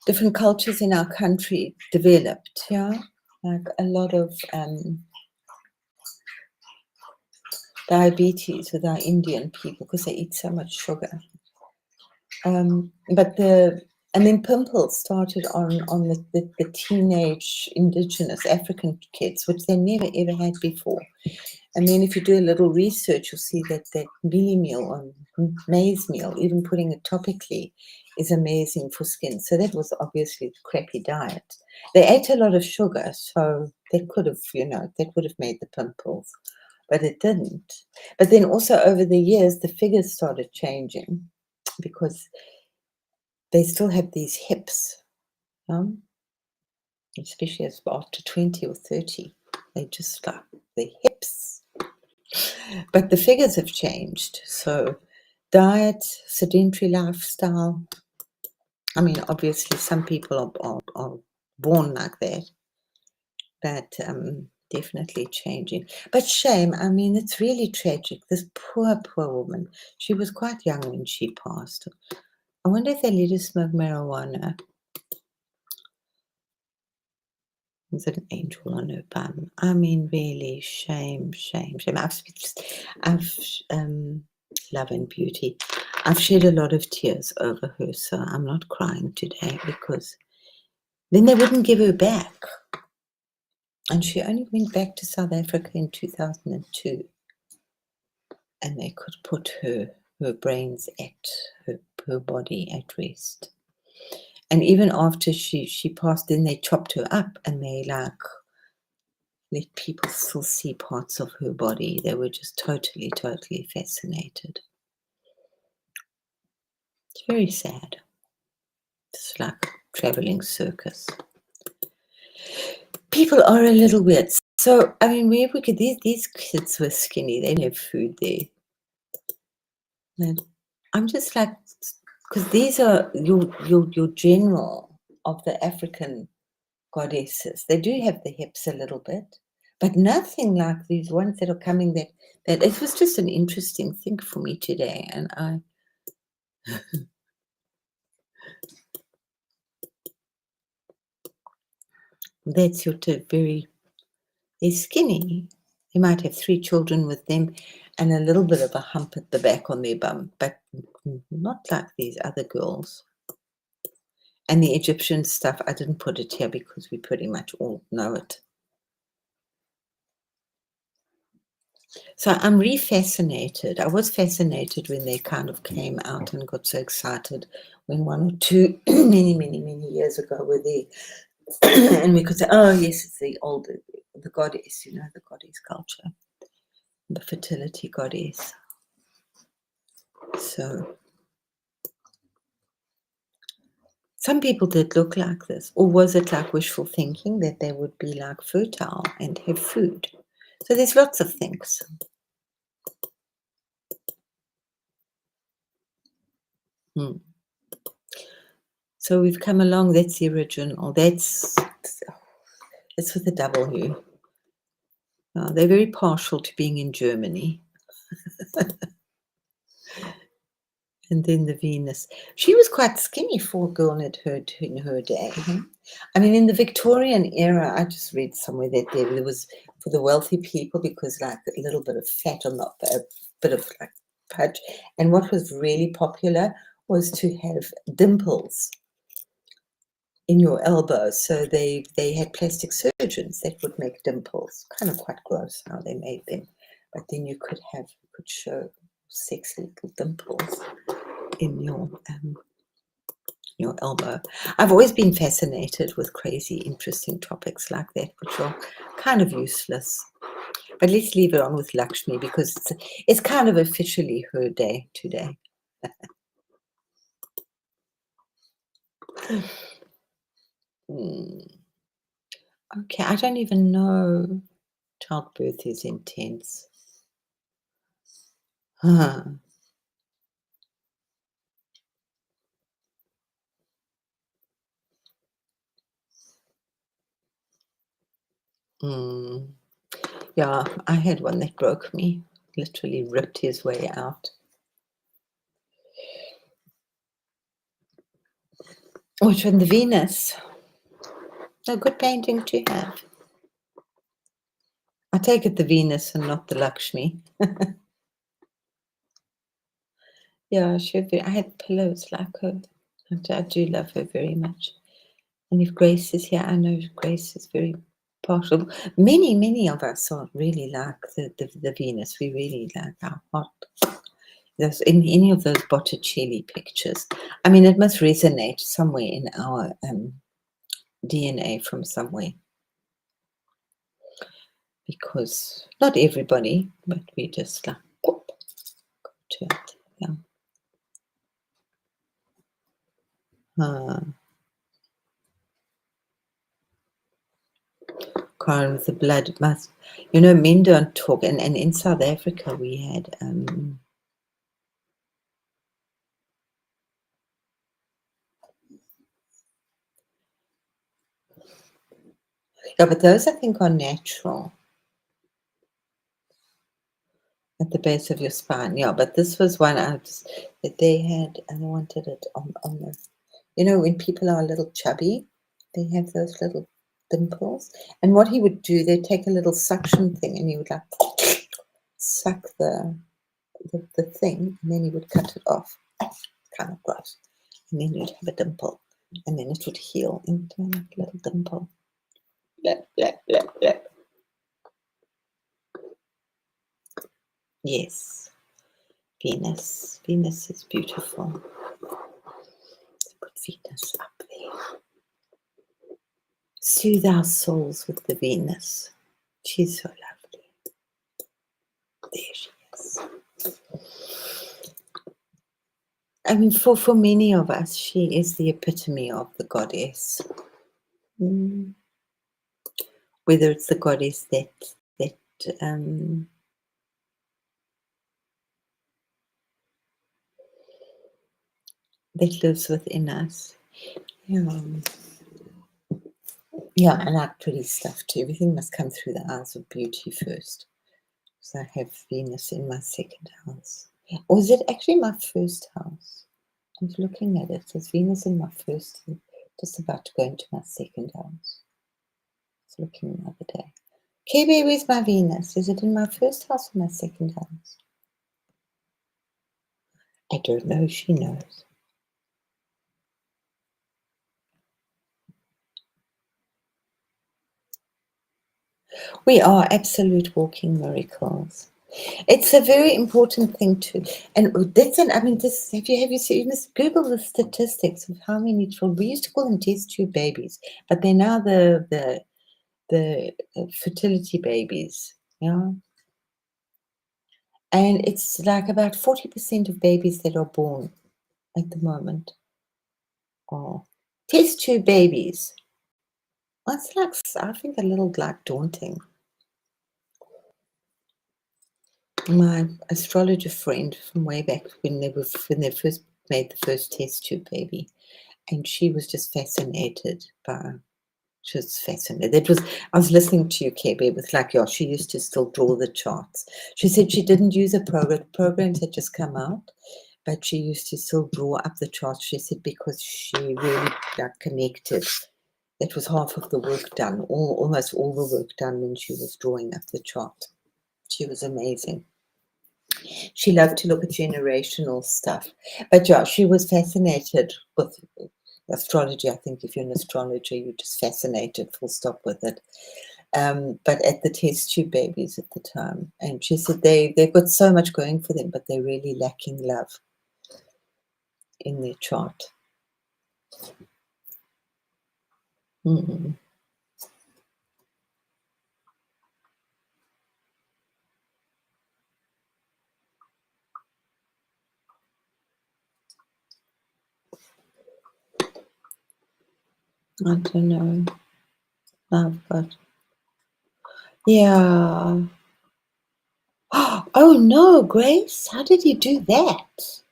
different cultures in our country developed, yeah? Like a lot of diabetes with our Indian people because they eat so much sugar. And then pimples started on the teenage indigenous African kids, which they never ever had before. And then if you do a little research, you'll see that mealie meal or maize meal, even putting it topically, is amazing for skin. So that was obviously a crappy diet. They ate a lot of sugar, so they could have, that would have made the pimples, but it didn't. But then also over the years, the figures started changing because they still have these hips, especially as after 20 or 30. They just like the hips. But the figures have changed. So diet, sedentary lifestyle. I mean, obviously some people are born like that. But definitely changing. But shame, I mean, it's really tragic. This poor woman. She was quite young when she passed. I wonder if they let her smoke marijuana. There's an angel on her bum. I mean, really, shame. I've love and beauty. I've shed a lot of tears over her, so I'm not crying today because then they wouldn't give her back. And she only went back to South Africa in 2002. And they could put her brains at her body at rest. And even after she passed, then they chopped her up and they let people still see parts of her body. They were just totally fascinated. It's very sad. It's like a traveling circus. People are a little weird. So, I mean, where we could, these kids were skinny. They didn't have food there. And I'm just like, because these are your general of the African goddesses. They do have the hips a little bit, but nothing like these ones that are coming that it was just an interesting thing for me today. And I that's your very, they're skinny. They might have 3 children with them and a little bit of a hump at the back on their bum, but not like these other girls. And the Egyptian stuff, I didn't put it here because we pretty much all know it. So I'm re-fascinated. I was fascinated when they kind of came out and got so excited when one or two, many years ago were there. And we could say, oh, yes, it's the goddess, the goddess culture, the fertility goddess. So some people did look like this. Or was it like wishful thinking that they would be like fertile and have food? So there's lots of things. So we've come along. That's the original. It's with a W. They're very partial to being in Germany. And then the Venus. She was quite skinny for a girl in her day. I mean, in the Victorian era, I just read somewhere that there was for the wealthy people because like a little bit of fat on a bit of like pudge. And what was really popular was to have dimples in your elbow. So they had plastic surgeons that would make dimples. Kind of quite gross how they made them. But then you could show sexy little dimples in your elbow. I've always been fascinated with crazy, interesting topics like that, which are kind of useless. But let's leave it on with Lakshmi because it's kind of officially her day today. Okay, I don't even know. Childbirth is intense. Huh. Yeah, I had one that broke me, literally ripped his way out. Which one, the Venus? A good painting to have. I take it the Venus and not the Lakshmi. Yeah, I had pillows like her. I do love her very much. And if Grace is here, I know Grace is very partial. Many of us are really like the Venus. We really like our hot. There's in any of those Botticelli pictures. I mean, it must resonate somewhere in our DNA from somewhere. Because not everybody, but we just like go to it. Yeah. Karen with the blood must, men don't talk. And in South Africa, we had yeah, but those I think are natural at the base of your spine. Yeah, but this was one that they had, and they wanted it on the. When people are a little chubby, they have those little dimples. And what he would do, they'd take a little suction thing, and he would like suck the thing, and then he would cut it off. Kind of gross. And then you'd have a dimple, and then it would heal into a little dimple. Blep, blep, blep, blep. Yes, Venus. Venus is beautiful. Let's put Venus up there. Soothe our souls with the Venus. She's so lovely. There she is. I mean, for many of us, she is the epitome of the goddess. Whether it's the goddess that lives within us. Yeah, I like pretty stuff too. Everything must come through the eyes of beauty first. So I have Venus in my second house. Or is it actually my first house? I was looking at it. It says Venus in my first, just about to go into my second house. I was looking the other day. KB, where's my Venus? Is it in my first house or my second house? I don't know. She knows. We are absolute walking miracles. It's a very important thing too. And that's an, I mean, this, have you seen, you must Google the statistics of how many children, we used to call them test tube babies, but they're now the fertility babies, yeah. And it's like about 40% of babies that are born at the moment are test tube babies. That's like, I think, a little like daunting. My astrologer friend from way back when they first made the first test tube baby, and she was just fascinated by. She was fascinated. I was listening to you, Kebe. It was like, yeah, she used to still draw the charts. She said she didn't use a program. Programs had just come out, but she used to still draw up the charts. She said because she really connected. That was half of the work done, almost all the work done when she was drawing up the chart. She was amazing. She loved to look at generational stuff. But yeah, she was fascinated with astrology. I think if you're an astrologer, you're just fascinated, full stop with it. But at the test tube babies at the time. And she said they've got so much going for them, but they're really lacking love in their chart. Mm-hmm. I don't know. I've got, yeah. Oh no, Grace, how did you do that?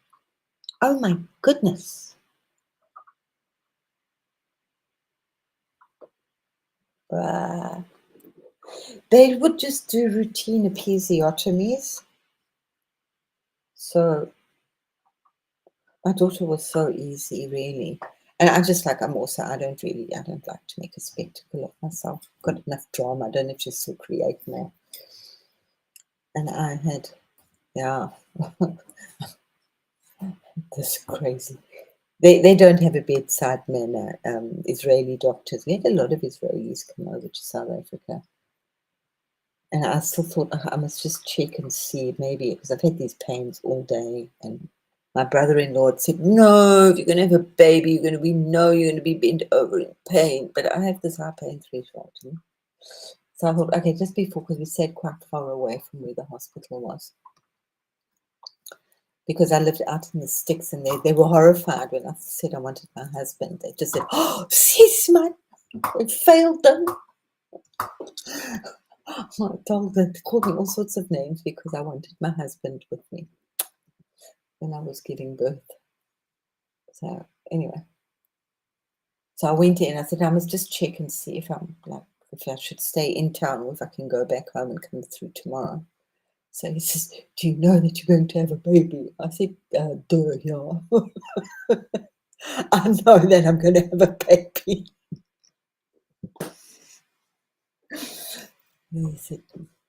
Oh my goodness. They would just do routine episiotomies. So my daughter was so easy, really. And I don't like to make a spectacle of myself. I've got enough drama. I don't have to still create more. And I had, yeah, this is crazy. They don't have a bedside manner, Israeli doctors. We had a lot of Israelis come over to South Africa. And I still thought, I must just check and see, maybe, because I've had these pains all day. And my brother-in-law had said, no, if you're going to have a baby, you're going to be bent over in pain. But I have this high pain threshold. So I thought, okay, just before, because we stayed quite far away from where the hospital was. Because I lived out in the sticks, and they were horrified when I said I wanted my husband. They just said, oh, sis, man, it failed them. I told them to call me all sorts of names because I wanted my husband with me when I was giving birth. So anyway, so I went in. I said, I must just check and see if if I should stay in town or if I can go back home and come through tomorrow. So he says, do you know that you're going to have a baby? I said, duh, yeah. I know that I'm going to have a baby. And he said,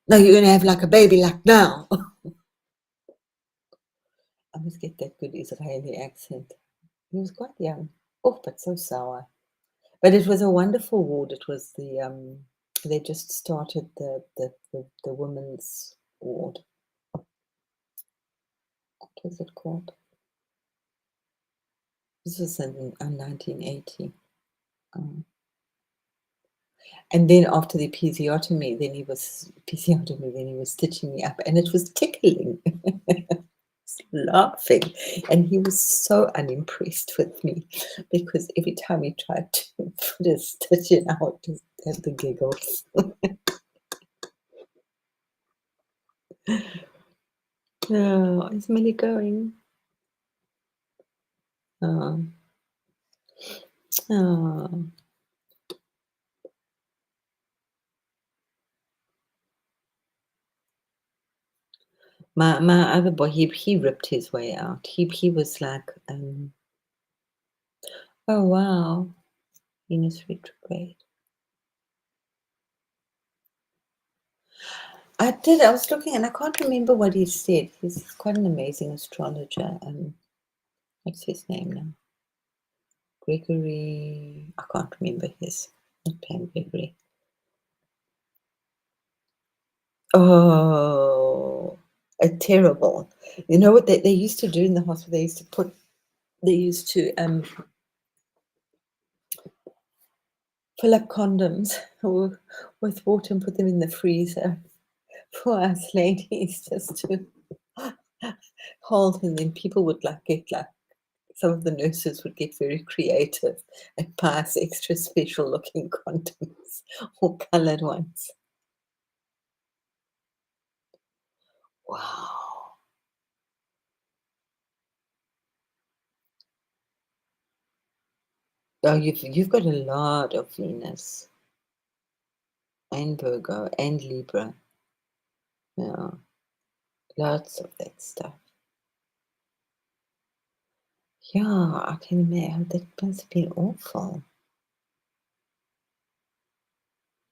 no, you're going to have like a baby like now. I must get that good Israeli accent. He was quite young. Oh, but so sour. But it was a wonderful ward. It was they just started the women's ward. What was it called? This was in 1980. And then after the episiotomy, then he was stitching me up, and it was tickling. Laughing, and he was so unimpressed with me because every time he tried to put a stitch in, I would just have the giggles. Oh, is Millie going? Oh. Oh. My other boy, he ripped his way out. He was like, oh wow, Venus retrograde. I was looking and I can't remember what he said. He's quite an amazing astrologer. What's his name now? Gregory. I can't remember his. Not Pam Gregory. Oh, terrible. You know what they used to do in the hospital? They used to fill up condoms with water and put them in the freezer for us ladies just to hold, and then people would get some of the nurses would get very creative and buy us extra special looking condoms or colored ones. Wow. Oh, you've got a lot of Venus and Virgo and Libra. Yeah, lots of that stuff. Yeah, I can imagine that must have been awful.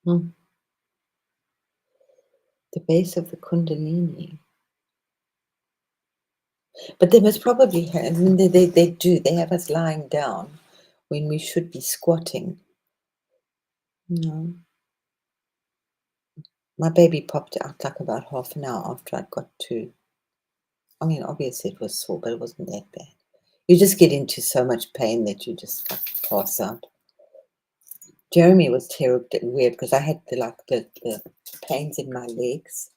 Hmm. The base of the Kundalini. But they must probably have, I mean, they do. They have us lying down when we should be squatting. No. My baby popped out like about half an hour after I got to. I mean, obviously it was sore, but it wasn't that bad. You just get into so much pain that you just pass out. Jeremy was terrible and weird because I had the pains in my legs,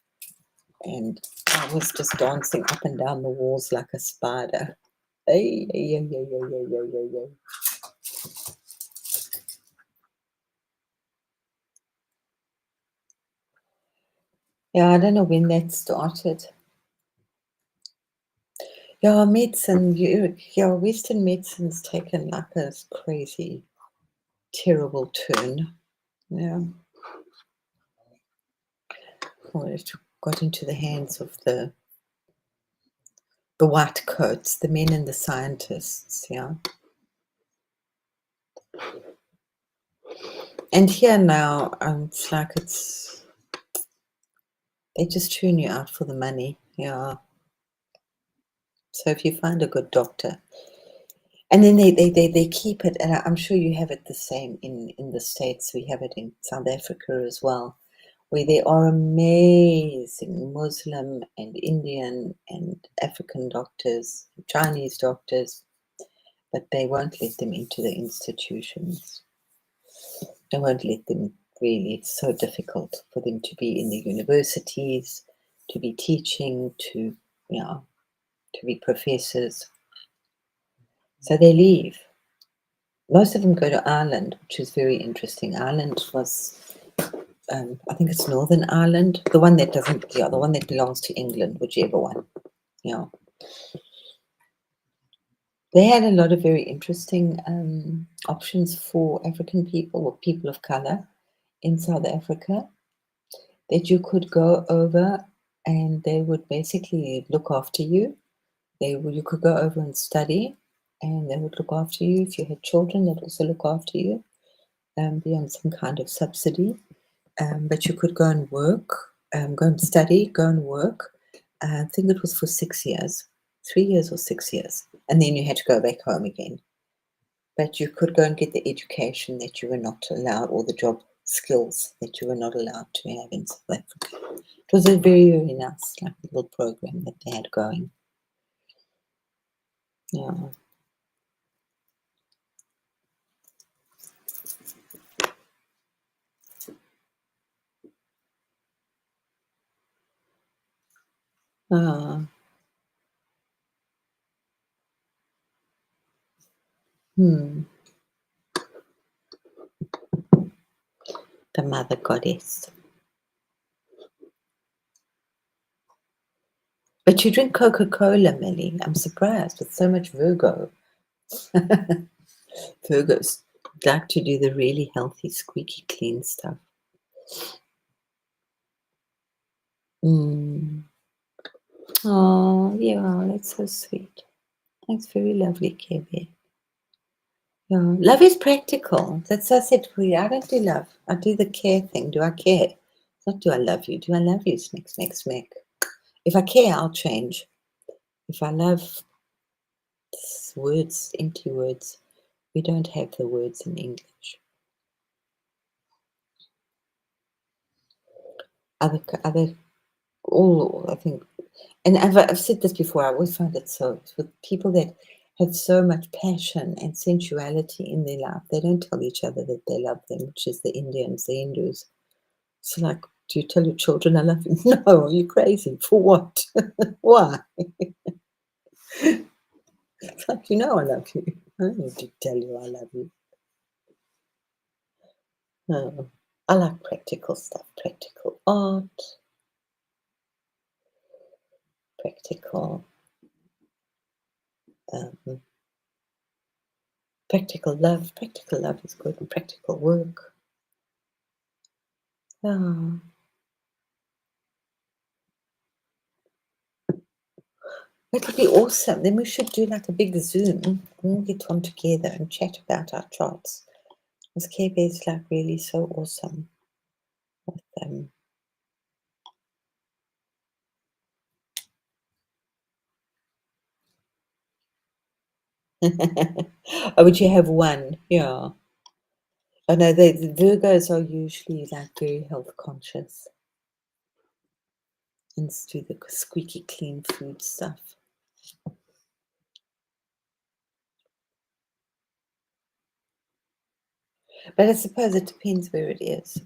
and I was just dancing up and down the walls like a spider. Ay, ay, ay, ay, ay, ay, ay, ay, ay. Yeah, I don't know when that started. Yeah, Western medicine's taken like a crazy, terrible turn. Yeah. Well, it got into the hands of the white coats, the men and the scientists, yeah. And here now, they just tune you out for the money, yeah. So if you find a good doctor, and then they keep it, and I'm sure you have it the same in the States. We have it in South Africa as well, where there are amazing Muslim and Indian and African doctors, Chinese doctors, but they won't let them into the institutions. They won't let them really. It's so difficult for them to be in the universities, to be teaching, to be professors. So they leave. Most of them go to Ireland, which is very interesting. Ireland was, I think it's Northern Ireland, the one that doesn't, yeah, the one that belongs to England, whichever one. Yeah, they had a lot of very interesting options for African people or people of color in South Africa, that you could go over and they would basically look after you. You could go over and study, and they would look after you. If you had children, they'd also look after you, be on some kind of subsidy. But you could go and work, go and study, go and work. I think it was for 6 years, 3 years or 6 years, and then you had to go back home again. But you could go and get the education that you were not allowed, or the job skills that you were not allowed to have in South Africa. It was a very, very nice, like, little program that they had going. Yeah. Ah. Hmm. The mother goddess. But you drink Coca-Cola, Millie. I'm surprised with so much Virgo. Virgos like to do the really healthy, squeaky clean stuff. Mm. Oh, yeah, that's so sweet. That's very lovely, KB. Yeah, love is practical. That's what I said for you. I don't do love. I do the care thing. Do I care? It's not do I love you. Do I love you? Smack, smack, smack. If I care, I'll change. If I love, words, empty words, we don't have the words in English. Other all I think, and I've said this before. I always find it so with people that have so much passion and sensuality in their life. They don't tell each other that they love them, which is the Indians, the Hindus. It's like, do you tell your children I love you? No, are you crazy? For what? Why? It's like, you know I love you. I don't need to tell you I love you. No. I like practical stuff, practical art, practical um, practical love. Practical love is good, and practical work. Ah, it would be awesome. Then we should do like a big Zoom. We'll get on together and chat about our charts. This KB is like really so awesome with them. Oh, would you have one? Yeah. Oh no, the Virgos are usually like very health conscious and do the squeaky clean food stuff. But I suppose it depends where it is.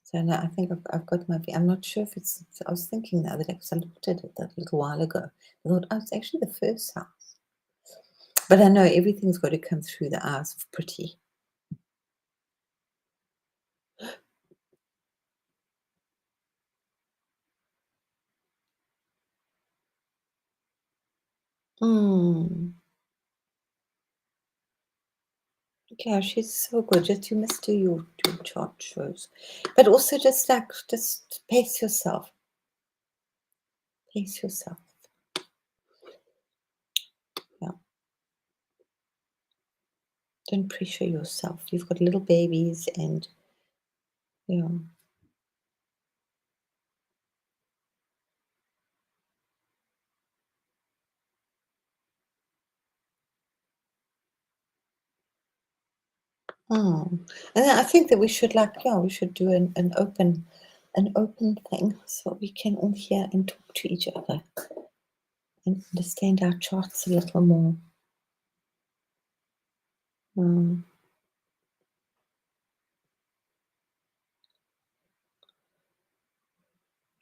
So no, I think I've got my. I'm not sure if it's. I was thinking the other day because I looked at it that little while ago. I thought, oh, it's actually the first house. But I know everything's got to come through the eyes of pretty. Mm. Yeah, she's so good. Just you must do your chart shows, but also just like just pace yourself. Pace yourself. Yeah. Don't pressure yourself. You've got little babies, and yeah. Oh, and I think that we should we should do an open thing so we can all hear and talk to each other and understand our charts a little more. Mm.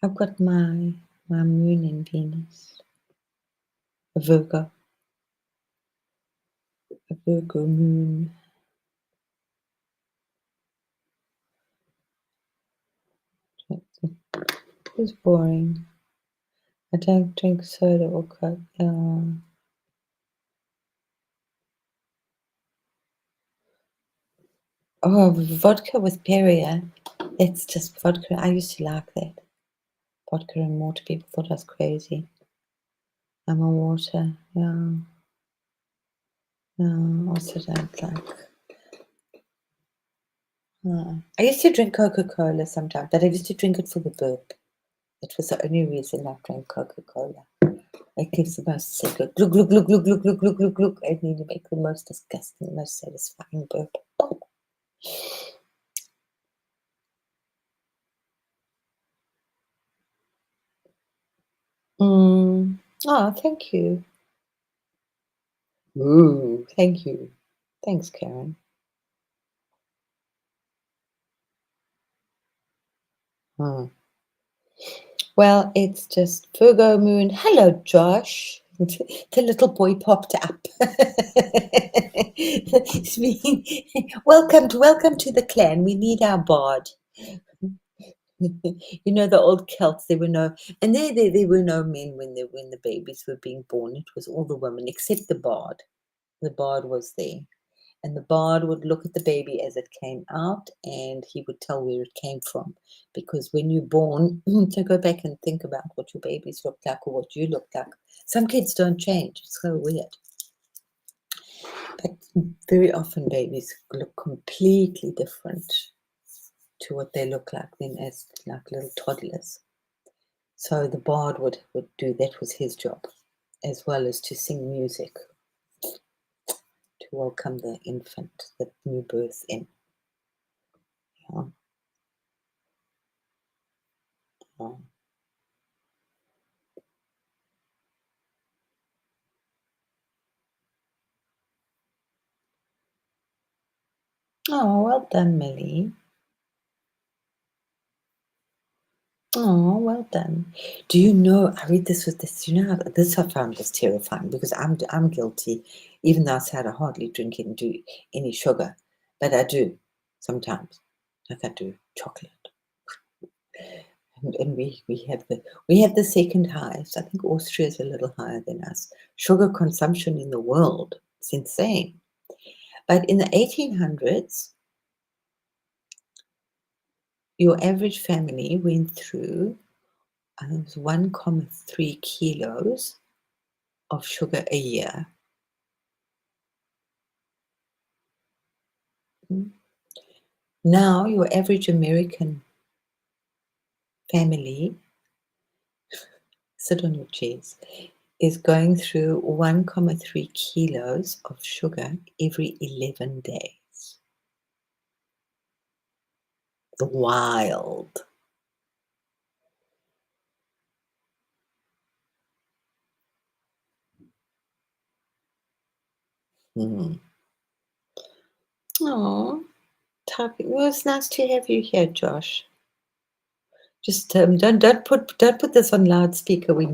I've got my moon in Venus, a Virgo moon. It's boring. I don't drink soda or Coke. Oh, vodka with Perrier. It's just vodka. I used to like that. Vodka and water. People thought I was crazy. I'm a water. Yeah. No, also don't like. I used to drink Coca-Cola sometimes, but I used to drink it for the burp. It was the only reason I drank Coca-Cola. It gives the most secret glug glug glug glug glug glug glug glug glug, and then you make the most disgusting, most satisfying burp. Mm. Oh, thank you. Ooh, thank you. Thanks, Karen. Hmm. Well, it's just Virgo moon. Hello, Josh. The little boy popped up. Welcome to the clan. We need our bard. You know the old Celts. There were no, and there were no men when the babies were being born. It was all the women except the bard. The bard was there. And the bard would look at the baby as it came out and he would tell where it came from. Because when you're born, to go back and think about what your babies look like or what you look like. Some kids don't change. It's so weird. But very often babies look completely different to what they look like then as like little toddlers. So the bard would do that was his job, as well as to sing music to welcome the infant, the new birth in. Yeah. Oh, well done, Millie. Oh, well done. Do you know, I read this with this, you know, this I found was terrifying because I'm guilty, even though I said I hardly drink and do any sugar, but I do sometimes. Like I do chocolate. And we have the second highest. I think Austria is a little higher than us. Sugar consumption in the world. It's insane. But in the 1800s, your average family went through, I think it was 1,3 kilos of sugar a year. Mm. Now, your average American family, sit on your chairs, is going through 1,3 kilos of sugar every 11 days. Wild. Mm. Oh, well, it's nice to have you here, Josh. Just don't put this on loudspeaker when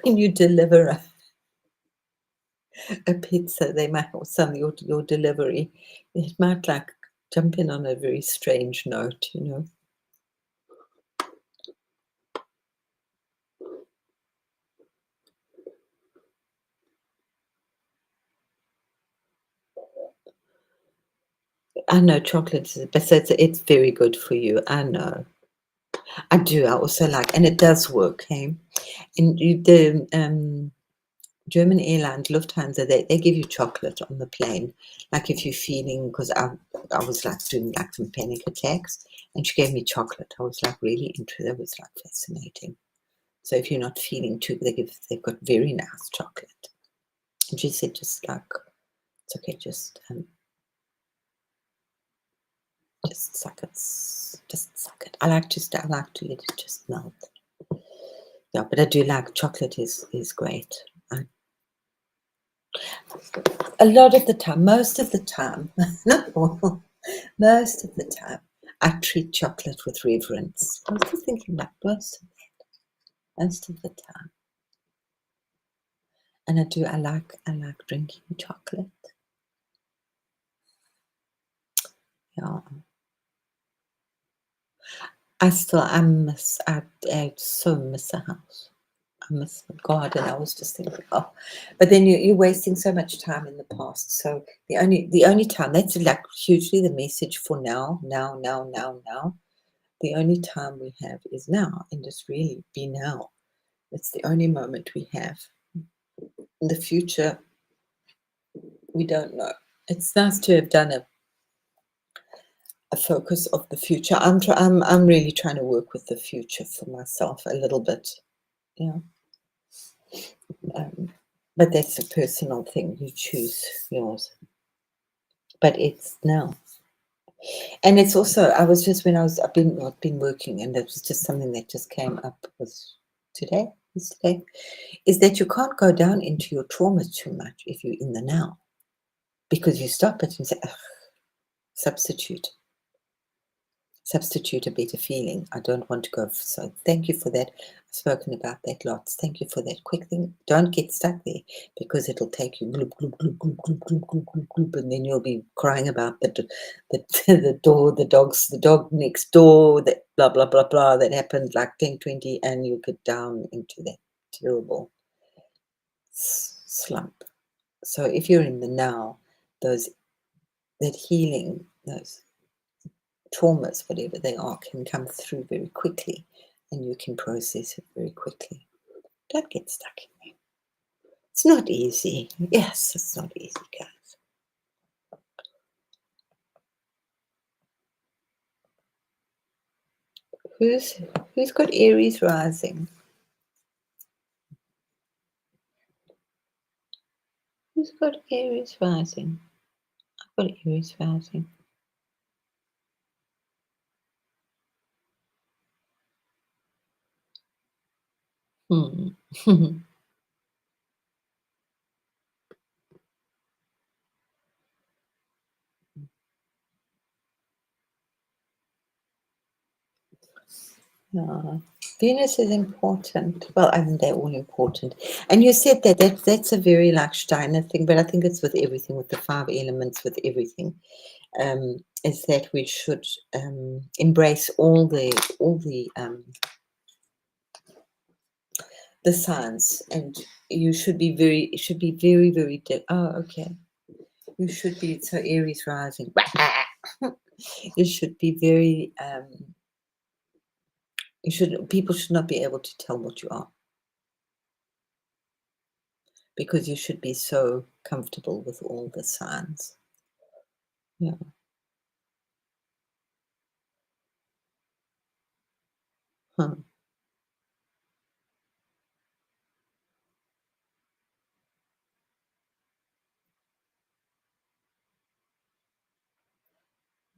when you deliver a pizza. They might, or some your delivery. It might like jump in on a very strange note, you know. I know chocolate is, but it's very good for you. I know. I do. I also like, and it does work. Hey, and the German airlines, Lufthansa, they give you chocolate on the plane. Like if you're feeling, because I was like doing like some panic attacks, and she gave me chocolate. I was like really into that. Was like fascinating. So if you're not feeling too, they've got very nice chocolate. And she said just like it's okay, just suck it, just suck it. I like to let it just melt. Yeah, but I do like chocolate is great. I, a lot of the time, most of the time, not all, most of the time, I treat chocolate with reverence. I was just thinking like most of the time, and I like drinking chocolate. Yeah, I so miss a house. I miss the garden. I was just thinking, oh, but then you're wasting so much time in the past. So the only time that's like hugely the message for now, now, now, now, now. The only time we have is now, and just really be now. It's the only moment we have. In the future, we don't know. It's nice to have done a focus of the future. I'm really trying to work with the future for myself a little bit. Yeah. Um, but that's a personal thing. You choose yours. But it's now. And it's also, I was just when I've been working, and it was just something that just came up was yesterday, is that you can't go down into your trauma too much if you're in the now, because you stop it and say, "Ugh, substitute, substitute a better feeling. I don't want to go. So thank you for that. I've spoken about that lots. Thank you for that quick thing. Don't get stuck there because it'll take you gloop, gloop, gloop, gloop, gloop, gloop, gloop, gloop, gloop, and then you'll be crying about the door, the dog next door, that blah, blah, blah, blah, that happened like 10, 20, and you get down into that terrible slump. So if you're in the now, those that healing, those traumas, whatever they are, can come through very quickly, and you can process it very quickly. Don't get stuck in there. It's not easy. Yes, it's not easy, guys. Who's got Aries rising? Who's got Aries rising? I've got Aries rising. Hmm. Yeah. Venus is important. Well, I mean, they're all important. And you said that's a very like Steiner thing, but I think it's with everything, with the 5 elements, with everything. Is that we should embrace the signs, and you should be very, it should be very, very. Oh, okay. You should be so Aries rising. You should be very. People should not be able to tell what you are, because you should be so comfortable with all the signs. Yeah. Huh.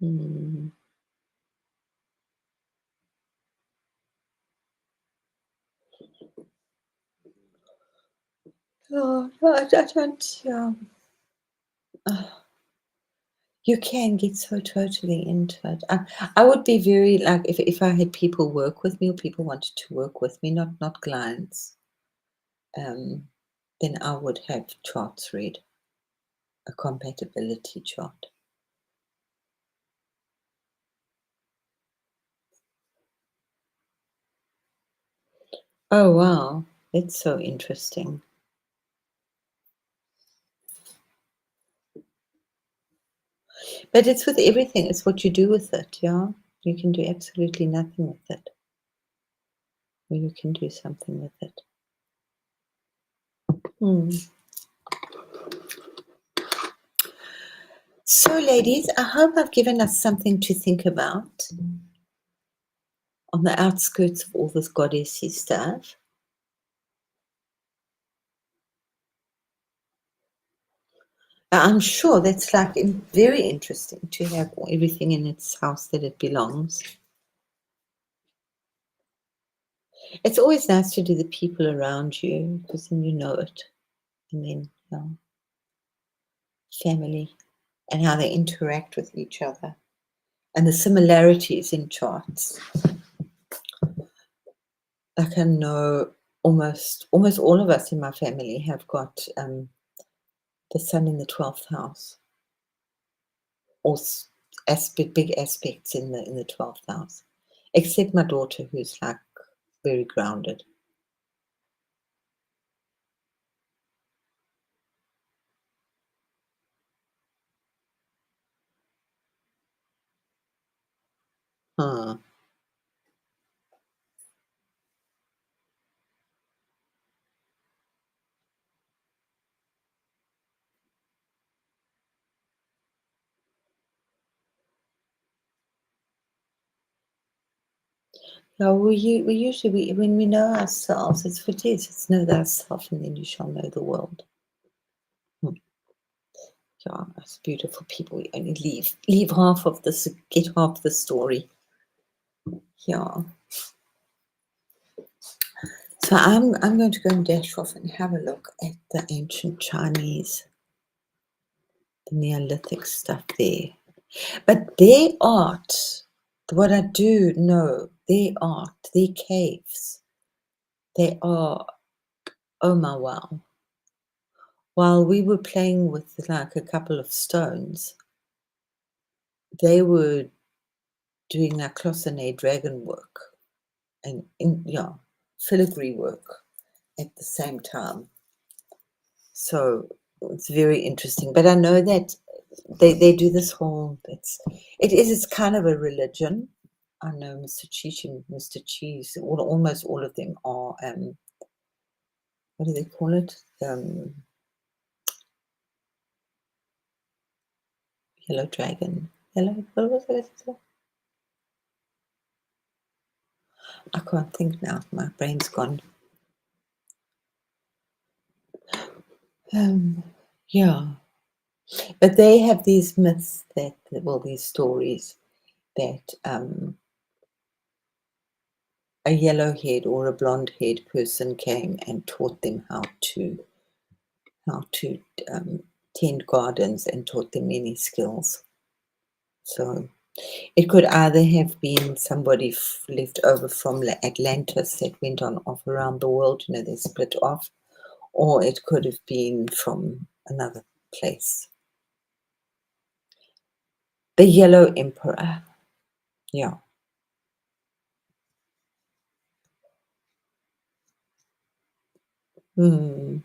Mm. Oh, no, I don't. Yeah. You can get so totally into it. I would be very like if I had people work with me or people wanted to work with me, not clients. Then I would have charts read, a compatibility chart. Oh wow, that's so interesting. But it's with everything. It's what you do with it. Yeah, you can do absolutely nothing with it, or you can do something with it. Hmm. So, ladies, I hope I've given us something to think about on the outskirts of all this goddessy stuff. I'm sure that's like very interesting to have everything in its house that it belongs. It's always nice to do the people around you, because then you know it. And then, family and how they interact with each other and the similarities in charts. Like, I know almost all of us in my family have got the sun in the 12th house, or big aspects in the 12th house, except my daughter, who's like very grounded. Huh. No, we usually, when we know ourselves, it's what it is. It's know thyself, and then you shall know the world. Hmm. Yeah, that's beautiful. People, we only leave half of this, get half the story. Yeah. So I'm going to go and dash off and have a look at the ancient Chinese, the Neolithic stuff there. But their art, what I do know, their art, their caves, they are, oh my wow. While we were playing with like a couple of stones, they were doing like cloisonné dragon work and filigree work at the same time. So it's very interesting. But I know that they do this whole, it's kind of a religion. I know Mr. Cheech and Mr. Cheese, almost all of them are what do they call it? Yellow dragon. Yellow, what was it? I can't think now. My brain's gone. Yeah. But they have these myths these stories that a yellow-haired or a blonde-haired person came and taught them how to tend gardens and taught them many skills. So It could either have been somebody left over from Atlantis that went on off around the world, they split off, or it could have been from another place. The Yellow Emperor. Yeah. Hmm.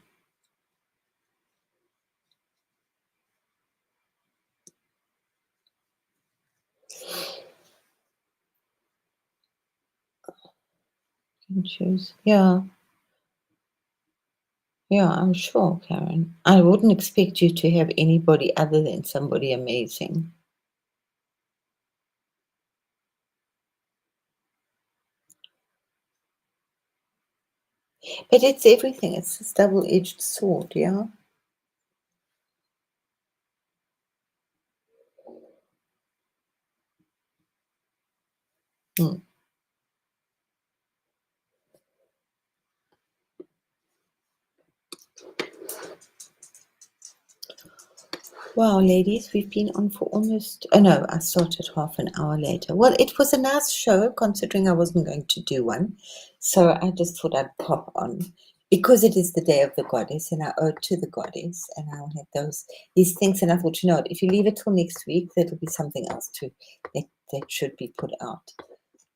Can choose. Yeah. Yeah, I'm sure, Karen. I wouldn't expect you to have anybody other than somebody amazing. But it's everything. It's this double-edged sword, yeah? Hmm. Wow, ladies, we've been on for almost, oh no, I started half an hour later. Well, it was a nice show considering I wasn't going to do one. So I just thought I'd pop on because it is the day of the goddess and I owe it to the goddess and I'll have these things. And I thought, if you leave it till next week, there'll be something else that should be put out.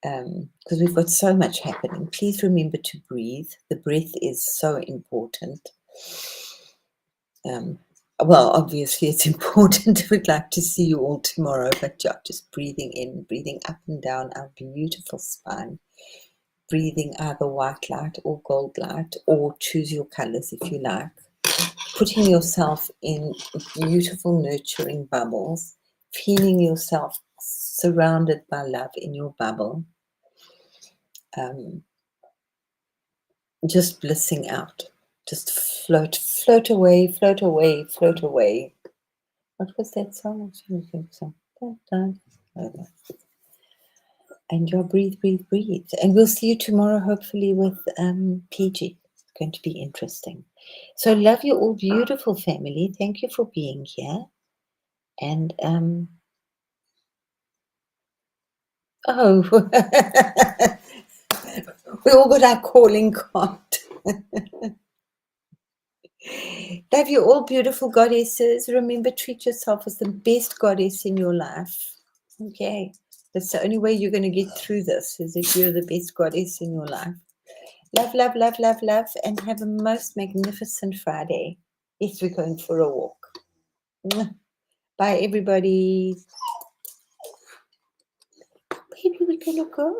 Because we've got so much happening. Please remember to breathe. The breath is so important. Well, obviously it's important. We'd like to see you all tomorrow, but yeah, just breathing in, breathing up and down our beautiful spine, breathing either white light or gold light, or choose your colors if you like. Putting yourself in beautiful, nurturing bubbles, feeling yourself surrounded by love in your bubble. Just blissing out. Just float away, float away, float away. What was that song? I think so. Dun, dun. Okay. And you'll breathe, breathe, breathe. And we'll see you tomorrow, hopefully, with PG. It's going to be interesting. So, love you all, beautiful family. Thank you for being here. And, oh, we all got our calling card. Love you all, beautiful goddesses. Remember, treat yourself as the best goddess in your life. Okay. That's the only way you're going to get through this, is if you're the best goddess in your life. Love, love, love, love, love, and have a most magnificent Friday. Yes, we're going for a walk. Bye, everybody. Maybe we're going to go.